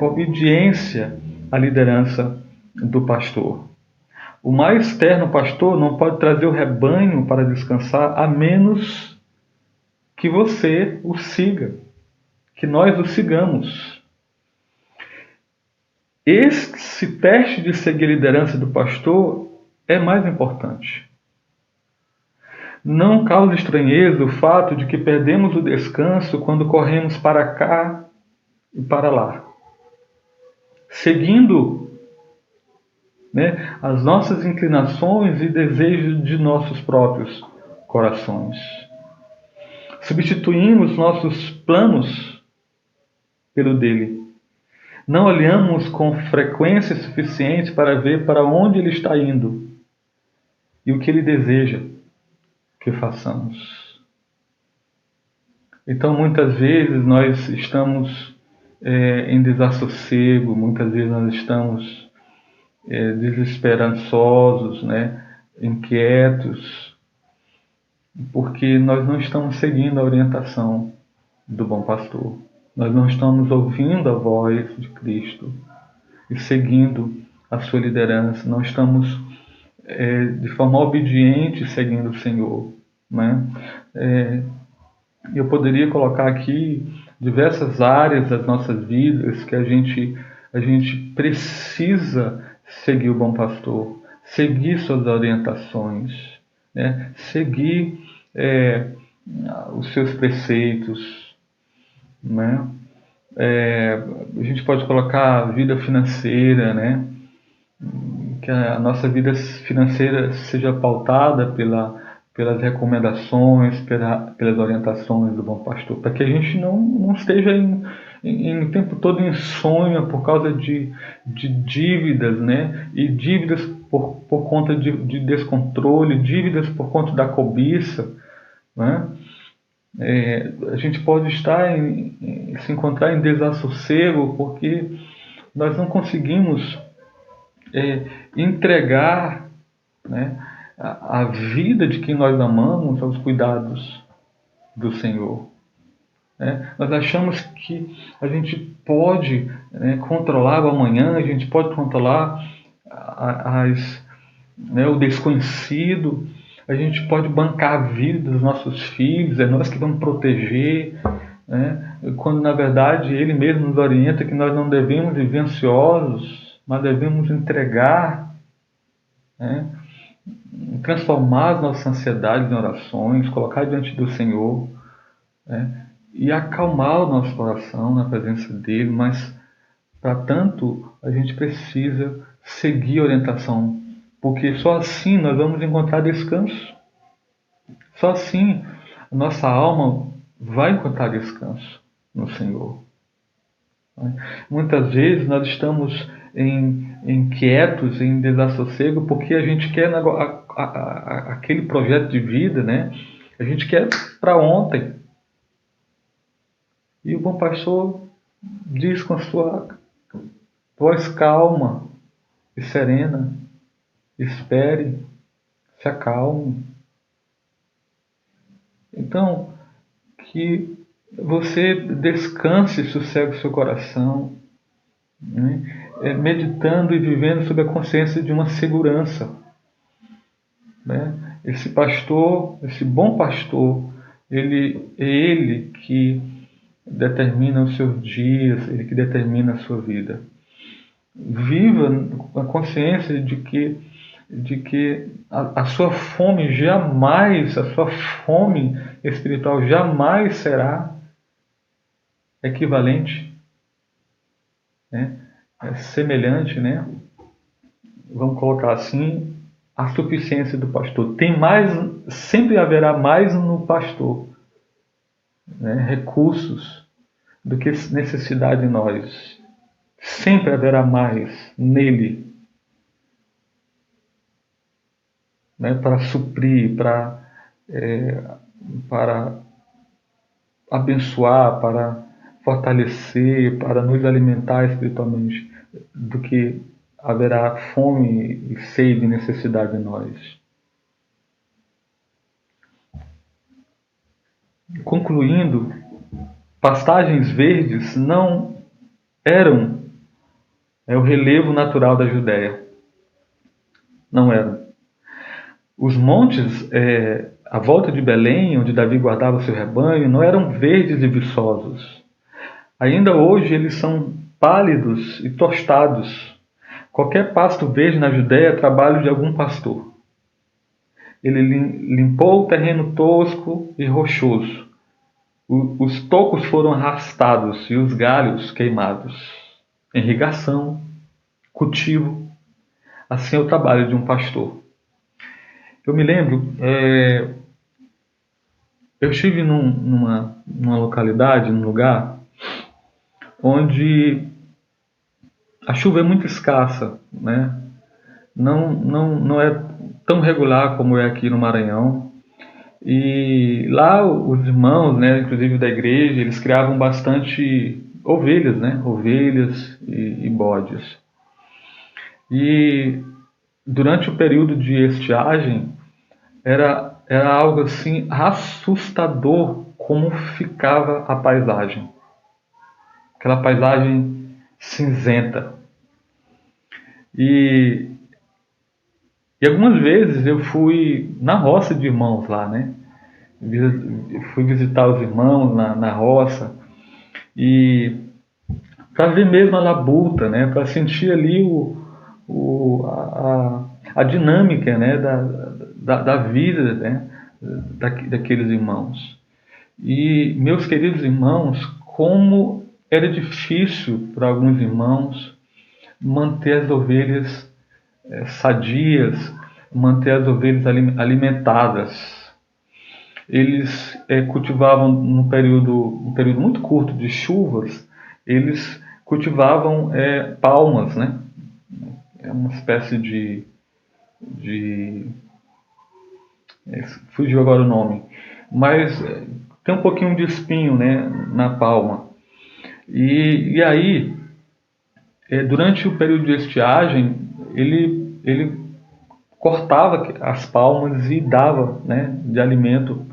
Obediência à liderança do pastor. O mais terno pastor não pode trazer o rebanho para descansar a menos que você o siga, que nós o sigamos. Esse teste de seguir a liderança do pastor é mais importante. Não causa estranheza o fato de que perdemos o descanso quando corremos para cá e para lá, seguindo, né, as nossas inclinações e desejos de nossos próprios corações. Substituímos nossos planos pelo dele. Não olhamos com frequência suficiente para ver para onde ele está indo e o que ele deseja que façamos. Então, muitas vezes nós estamos em desassossego, muitas vezes nós estamos desesperançosos, né? Inquietos, porque nós não estamos seguindo a orientação do bom pastor. Nós não estamos ouvindo a voz de Cristo e seguindo a sua liderança. Não estamos de forma obediente seguindo o Senhor, né? Eu poderia colocar aqui diversas áreas das nossas vidas que a gente precisa seguir o bom pastor, seguir suas orientações, né? Seguir os seus preceitos, né? A gente pode colocar a vida financeira, né? Que a nossa vida financeira seja pautada pelas recomendações, pelas orientações do bom pastor, para que a gente não esteja em tempo todo em sonho por causa de dívidas, né? E dívidas por conta de descontrole, dívidas por conta da cobiça, né? A gente pode se encontrar em desassossego porque nós não conseguimos entregar, né, a vida de quem nós amamos aos cuidados do Senhor. Nós achamos que a gente pode, né, controlar o amanhã, a gente pode controlar o desconhecido, a gente pode bancar a vida dos nossos filhos, é nós que vamos proteger, né, quando na verdade Ele mesmo nos orienta que nós não devemos viver ansiosos, mas devemos entregar, né, transformar as nossas ansiedades em orações, colocar diante do Senhor, né, e acalmar o nosso coração na presença dEle, mas para tanto a gente precisa seguir a orientação, porque só assim nós vamos encontrar descanso. Só assim a nossa alma vai encontrar descanso no Senhor. Muitas vezes nós estamos inquietos, em desassossego, porque a gente quer aquele projeto de vida, né? A gente quer para ontem. E o bom pastor diz com a sua voz calma e serena: espere, se acalme. Então, que você descanse e sossegue o seu coração, né? Meditando e vivendo sob a consciência de uma segurança, né? Esse pastor, esse bom pastor, ele que determina os seus dias, ele que determina a sua vida. Viva com a consciência de que a sua fome jamais, a sua fome espiritual jamais será equivalente, né? Semelhante, né? Vamos colocar assim, a suficiência do pastor. Sempre haverá mais no pastor, né, recursos do que necessidade em nós. Sempre haverá mais nele, né, para suprir, para abençoar, para fortalecer, para nos alimentar espiritualmente, do que haverá fome e sede e necessidade em nós. Concluindo, pastagens verdes não eram o relevo natural da Judéia. Não eram. Os montes à volta de Belém, onde Davi guardava o seu rebanho, não eram verdes e viçosos. Ainda hoje eles são pálidos e tostados. Qualquer pasto verde na Judéia é trabalho de algum pastor. Ele limpou o terreno tosco e rochoso. Os tocos foram arrastados e os galhos queimados. Irrigação, cultivo. Assim é o trabalho de um pastor. Eu me lembro, Eu estive numa localidade, num lugar, onde a chuva é muito escassa, né? Não é tão regular como é aqui no Maranhão. E lá os irmãos, né, inclusive da igreja, eles criavam bastante ovelhas, né? Ovelhas e bodes. E durante o período de estiagem era algo assim assustador como ficava a paisagem. Aquela paisagem cinzenta. E algumas vezes eu fui na roça de irmãos lá, né? Fui visitar os irmãos na roça e para ver mesmo a labuta, né? Para sentir ali a dinâmica, né? Da vida, né? Daqueles irmãos. E meus queridos irmãos, como era difícil para alguns irmãos manter as ovelhas sadias, manter as ovelhas alimentadas. Eles cultivavam um período muito curto de chuvas, eles cultivavam palmas, né? É uma espécie de fugiu agora o nome, mas tem um pouquinho de espinho, né, na palma. E aí, durante o período de estiagem, ele cortava as palmas e dava, né, de alimento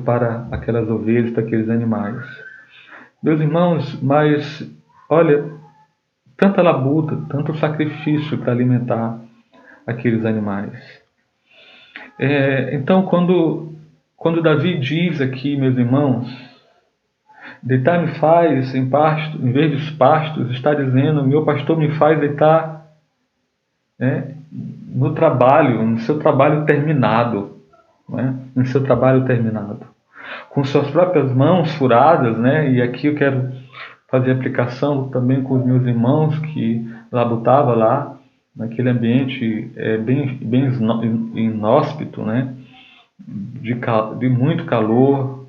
para aquelas ovelhas, para aqueles animais. Meus irmãos, mas olha, tanta labuta, tanto sacrifício para alimentar aqueles animais. Então, quando Davi diz aqui, meus irmãos, deitar me faz em pasto, em verdes pastos, está dizendo, meu pastor me faz deitar, né, no trabalho, no seu trabalho terminado, né, no seu trabalho terminado, com suas próprias mãos furadas, né, e aqui eu quero fazer aplicação também com os meus irmãos que labutava lá, naquele ambiente bem inóspito, né, de muito calor.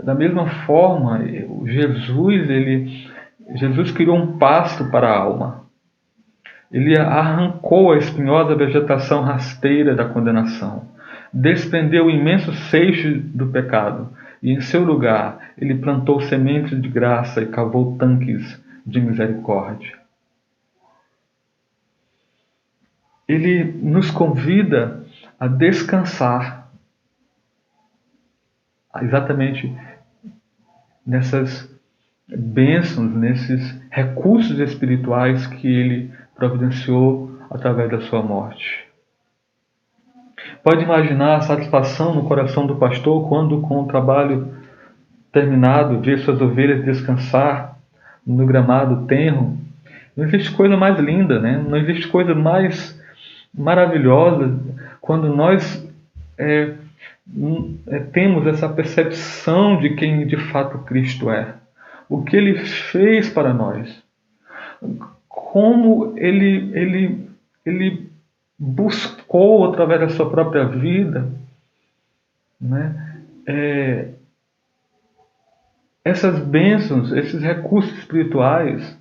Da mesma forma, Jesus criou um pasto para a alma. Ele arrancou a espinhosa vegetação rasteira da condenação, desprendeu o imenso seixo do pecado, e em seu lugar ele plantou sementes de graça e cavou tanques de misericórdia. Ele nos convida a descansar exatamente nessas bênçãos, nesses recursos espirituais que ele providenciou através da sua morte. Pode imaginar a satisfação no coração do pastor quando, com o trabalho terminado, vê suas ovelhas descansar no gramado tenro. Não existe coisa mais linda, né? Não existe coisa mais maravilhosa quando nós temos essa percepção de quem de fato Cristo é. O que Ele fez para nós. Como Ele buscou, através da sua própria vida, né, essas bênçãos, esses recursos espirituais,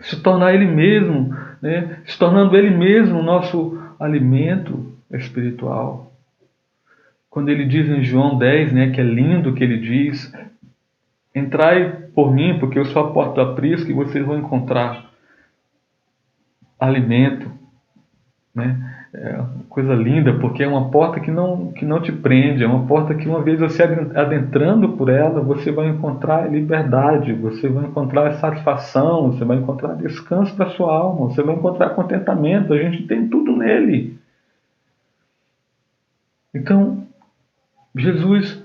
se tornar Ele mesmo, né, se tornando Ele mesmo o nosso alimento espiritual. Quando ele diz em João 10, né, que é lindo o que ele diz, entrai por mim, porque eu sou a porta do aprisco e vocês vão encontrar alimento, né? É uma coisa linda, porque é uma porta que não te prende, é uma porta que uma vez você adentrando por ela, você vai encontrar liberdade, você vai encontrar satisfação, você vai encontrar descanso para a sua alma, você vai encontrar contentamento, a gente tem tudo nele. Então, Jesus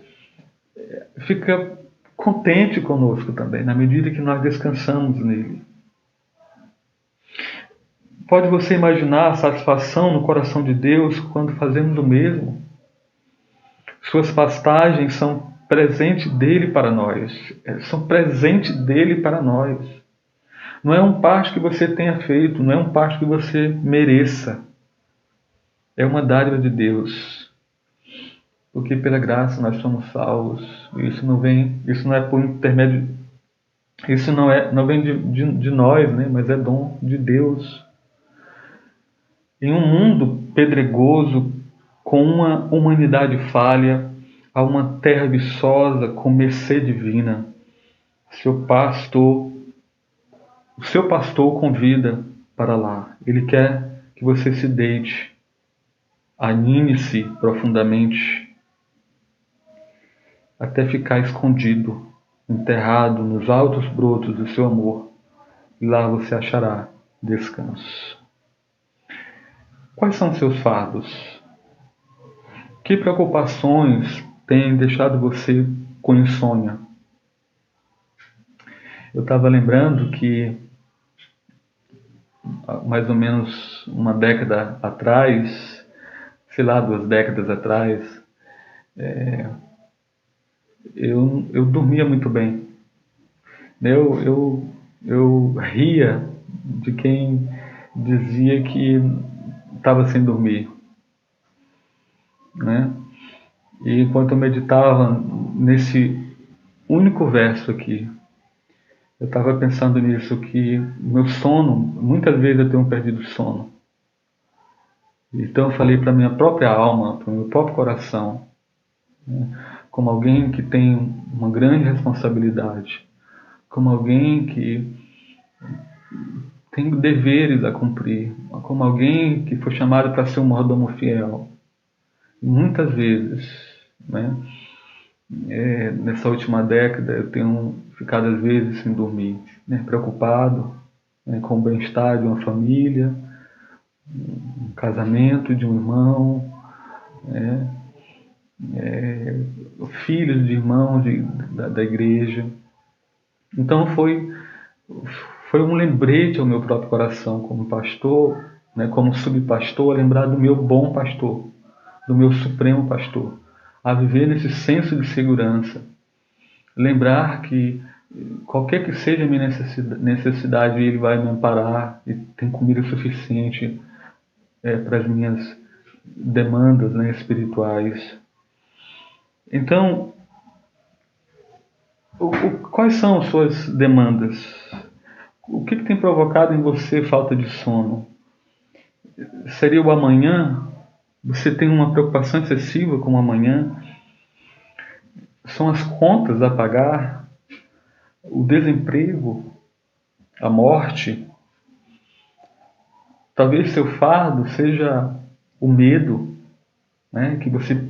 fica contente conosco também, na medida que nós descansamos nele. Pode você imaginar a satisfação no coração de Deus quando fazemos o mesmo? Suas pastagens são presente dele para nós. São presente dele para nós. Não é um pasto que você tenha feito, não é um pasto que você mereça. É uma dádiva de Deus. porque pela graça nós somos salvos. Isso não é por intermédio, isso não vem de nós, né? Mas é dom de Deus. Em um mundo pedregoso, com uma humanidade falha, há uma terra viçosa com mercê divina. O seu pastor o convida para lá. Ele quer que você se deite, anime-se profundamente, até ficar escondido, enterrado nos altos brotos do seu amor, e lá você achará descanso. Quais são seus fardos? Que preocupações têm deixado você com insônia? Eu estava lembrando que, mais ou menos uma década atrás, sei lá, 2 décadas atrás, eu dormia muito bem. Eu ria de quem dizia que estava sem dormir, né? E enquanto eu meditava nesse único verso aqui, eu estava pensando nisso, que meu sono, muitas vezes eu tenho perdido sono. Então eu falei para a minha própria alma, para o meu próprio coração, né, como alguém que tem uma grande responsabilidade, como alguém que tem deveres a cumprir, como alguém que foi chamado para ser um mordomo fiel. E muitas vezes, né, nessa última década, eu tenho ficado às vezes sem dormir, né, preocupado, né, com o bem-estar de uma família, um casamento de um irmão, né, filhos de irmãos da igreja. Então foi um lembrete ao meu próprio coração como pastor, né, como subpastor, a lembrar do meu bom pastor, do meu supremo pastor, a viver nesse senso de segurança. Lembrar que qualquer que seja a minha necessidade, Ele vai me amparar e tem comida suficiente para as minhas demandas, né, espirituais. Então, quais são as suas demandas? O que tem provocado em você falta de sono? Seria o amanhã? Você tem uma preocupação excessiva com o amanhã? São as contas a pagar? O desemprego? A morte? Talvez seu fardo seja o medo, né, que você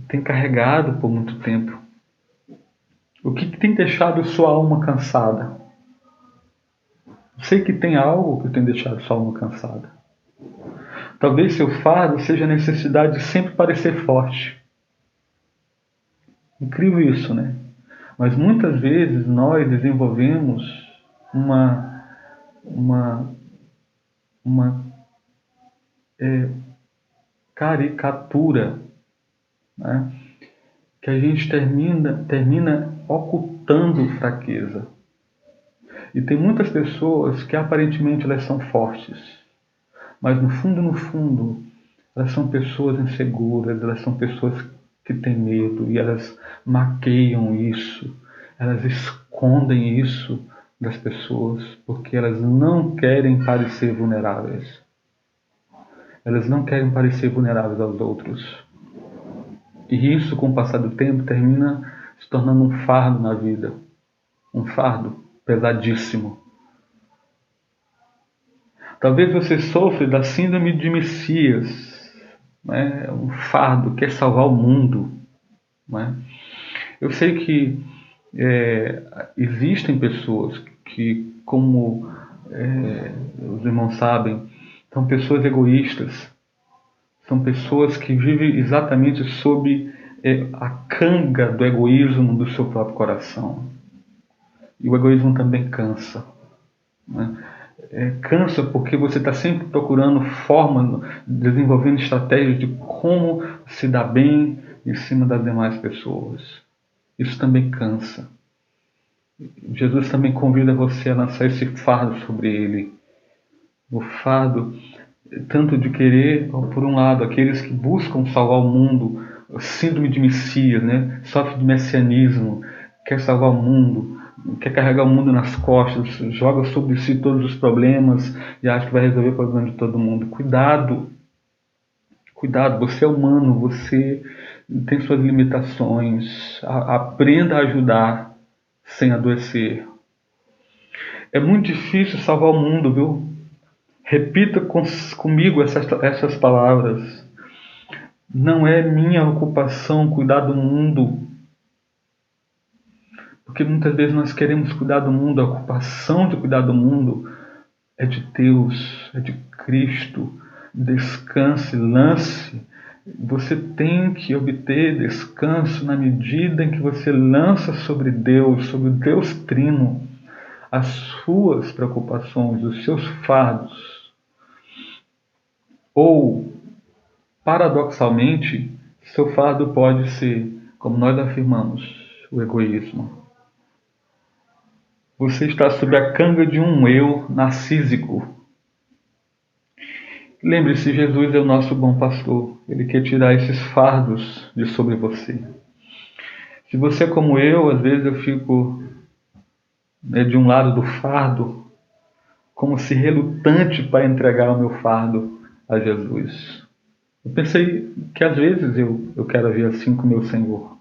tem carregado por muito tempo. O que tem deixado sua alma cansada? Sei que tem algo que tem deixado sua alma cansada. Talvez seu fardo seja a necessidade de sempre parecer forte. Incrível isso, né? Mas muitas vezes nós desenvolvemos uma caricatura, né? Que a gente termina ocultando fraqueza. E tem muitas pessoas que aparentemente elas são fortes, mas no fundo, elas são pessoas inseguras, elas são pessoas que têm medo e elas maqueiam isso, elas escondem isso das pessoas porque elas não querem parecer vulneráveis. Elas não querem parecer vulneráveis aos outros. E isso, com o passar do tempo, termina se tornando um fardo na vida. Um fardo pesadíssimo. Talvez você sofra da síndrome de Messias, né? Um fardo, quer salvar o mundo, né? Eu sei que existem pessoas que, como os irmãos sabem, são pessoas egoístas, são pessoas que vivem exatamente sob a canga do egoísmo do seu próprio coração. E o egoísmo também cansa, né? Cansa porque você está sempre procurando formas, desenvolvendo estratégias de como se dar bem em cima das demais pessoas. Isso também cansa. Jesus também convida você a lançar esse fardo sobre ele. O fardo tanto de querer, por um lado, aqueles que buscam salvar o mundo síndrome de Messias, né? Sofre de messianismo, quer salvar o mundo, quer carregar o mundo nas costas, joga sobre si todos os problemas e acha que vai resolver o problema de todo mundo. Cuidado, cuidado, você é humano, você tem suas limitações. Aprenda a ajudar sem adoecer. É muito difícil salvar o mundo, viu? Repita comigo essas palavras. Não é minha ocupação cuidar do mundo. Porque muitas vezes nós queremos cuidar do mundo, a ocupação de cuidar do mundo é de Deus, é de Cristo. Descanse, lance. Você tem que obter descanso na medida em que você lança sobre o Deus Trino, as suas preocupações, os seus fardos. Ou, paradoxalmente, seu fardo pode ser, como nós afirmamos, o egoísmo. Você está sob a canga de um eu narcísico. Lembre-se, Jesus é o nosso bom pastor. Ele quer tirar esses fardos de sobre você. Se você é como eu, às vezes eu fico de um lado do fardo, como se relutante para entregar o meu fardo a Jesus. Eu pensei que às vezes eu quero agir assim com o meu Senhor.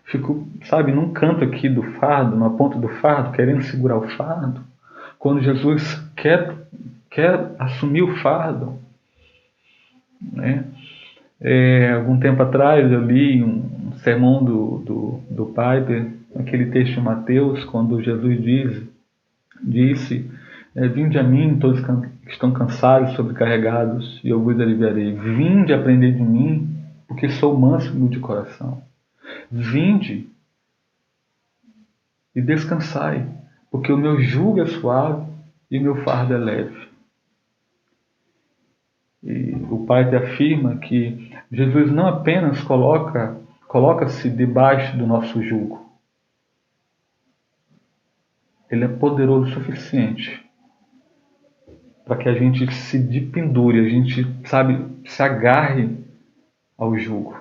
Fico, sabe, num canto aqui do fardo, na ponta do fardo, querendo segurar o fardo, quando Jesus quer assumir o fardo. Né? Algum tempo atrás eu li um sermão do Piper, aquele texto de Mateus, quando Jesus disse: vinde a mim, todos que estão cansados, sobrecarregados, e eu vos aliviarei. Vinde aprender de mim, porque sou manso e humilde de coração. Vinde e descansai, porque o meu jugo é suave e o meu fardo é leve. E o Pai afirma que Jesus não apenas coloca-se debaixo do nosso jugo. Ele é poderoso o suficiente para que a gente se dependure, a gente, sabe, se agarre ao jugo.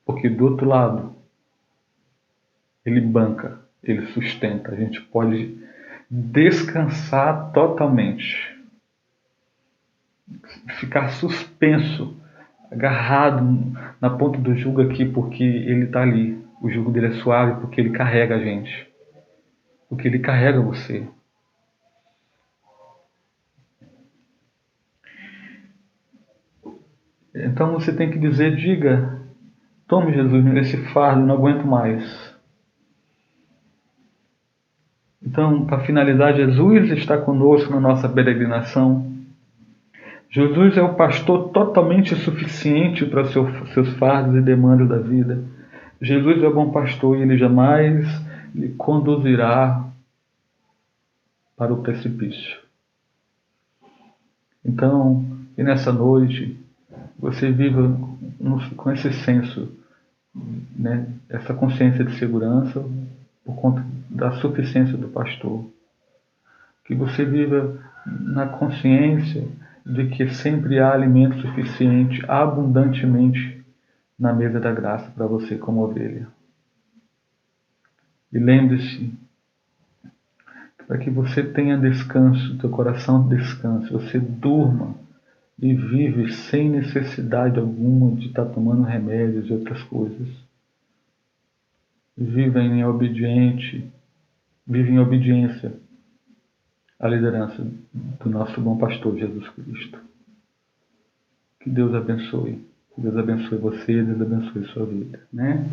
Porque do outro lado, ele banca, ele sustenta. A gente pode descansar totalmente. Ficar suspenso, agarrado na ponta do jugo aqui, porque ele está ali. O jugo dele é suave porque ele carrega a gente. Porque ele carrega você. Então você tem que diga, tome Jesus nesse fardo, não aguento mais. Então, para finalizar, Jesus está conosco na nossa peregrinação. Jesus é o pastor totalmente suficiente para seus fardos e demandas da vida. Jesus é o bom pastor e ele jamais lhe conduzirá para o precipício. Então, e nessa noite, você viva com esse senso, né, essa consciência de segurança por conta da suficiência do pastor. Que você viva na consciência de que sempre há alimento suficiente, abundantemente, na mesa da graça para você como ovelha. E lembre-se, para que você tenha descanso, teu coração descanse, você durma e vive sem necessidade alguma de estar tomando remédios e outras coisas. Vive em obediência à liderança do nosso bom pastor Jesus Cristo. Que Deus abençoe. Que Deus abençoe você, Deus abençoe sua vida, né?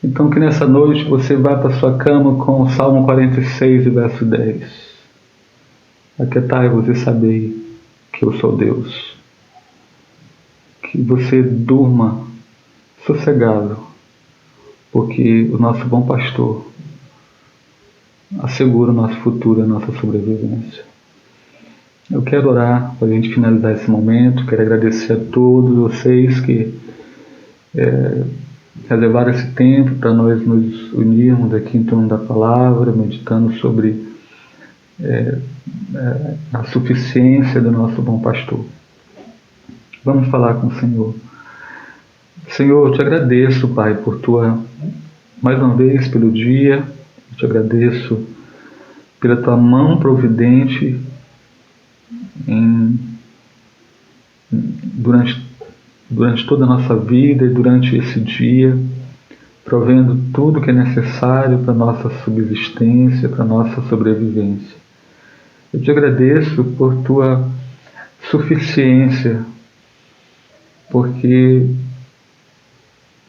Então que nessa noite você vá para sua cama com o Salmo 46, verso 10. Aquietai-vos e sabei que eu sou Deus. Que você durma sossegado, porque o nosso bom pastor assegura o nosso futuro, a nossa sobrevivência. Eu quero orar para a gente finalizar esse momento. Quero agradecer a todos vocês que reservaram esse tempo para nós nos unirmos aqui em torno da palavra, meditando sobre a suficiência do nosso bom pastor. Vamos falar com o Senhor. Senhor, eu te agradeço, Pai, mais uma vez pelo dia. Eu te agradeço pela tua mão providente em, durante, durante toda a nossa vida e durante esse dia, provendo tudo que é necessário para a nossa subsistência, para a nossa sobrevivência. Eu te agradeço por tua suficiência, porque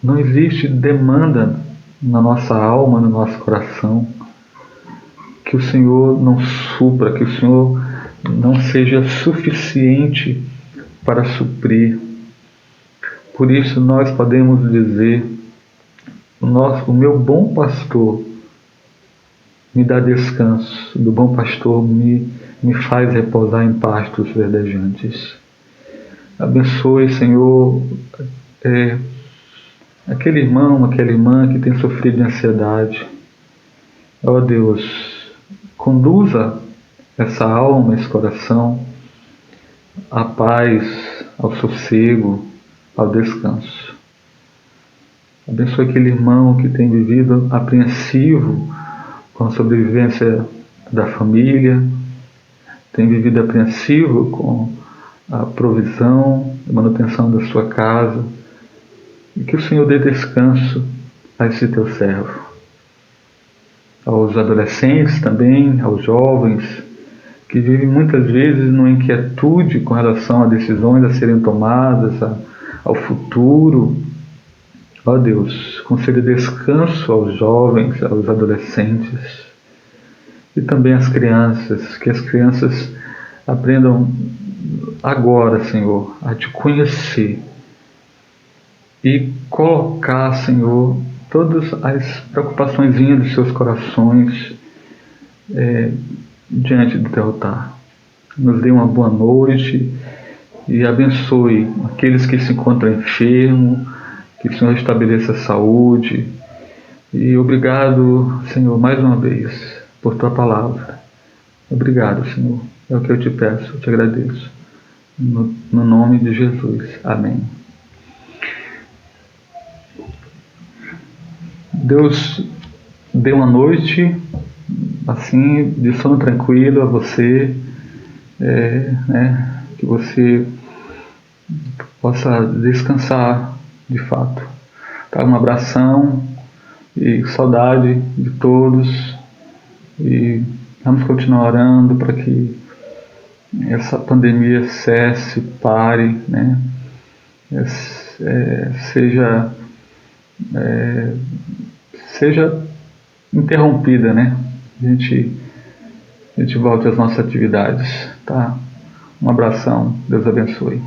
não existe demanda na nossa alma, no nosso coração, que o Senhor não supra, que o Senhor não seja suficiente para suprir. Por isso nós podemos dizer: o meu bom pastor me dá descanso, o bom pastor me faz repousar em pastos verdejantes. Abençoe, Senhor, aquele irmão, aquela irmã que tem sofrido de ansiedade. Ó Deus, conduza essa alma, esse coração à paz, ao sossego, ao descanso. Abençoe aquele irmão que tem vivido apreensivo com a sobrevivência da família, tem vivido apreensivo com a provisão, a manutenção da sua casa, e que o Senhor dê descanso a esse teu servo. Aos adolescentes também, aos jovens, que vivem muitas vezes numa inquietude com relação a decisões a serem tomadas, ao futuro. Ó Deus, conceda descanso aos jovens, aos adolescentes e também às crianças, que as crianças aprendam agora, Senhor, a te conhecer e colocar, Senhor, todas as preocupaçõezinhas dos seus corações diante do teu altar. Nos dê uma boa noite e abençoe aqueles que se encontram enfermos, que o Senhor estabeleça a saúde. E obrigado, Senhor, mais uma vez, por tua palavra. Obrigado, Senhor. É o que eu te peço, eu te agradeço. No nome de Jesus. Amém. Deus dê uma noite assim de sono tranquilo a você, que você possa descansar de fato. Tá? Um abração e saudade de todos, e vamos continuar orando para que essa pandemia cesse, pare, né? Seja interrompida, né? A gente volta às nossas atividades, tá? Um abração, Deus abençoe.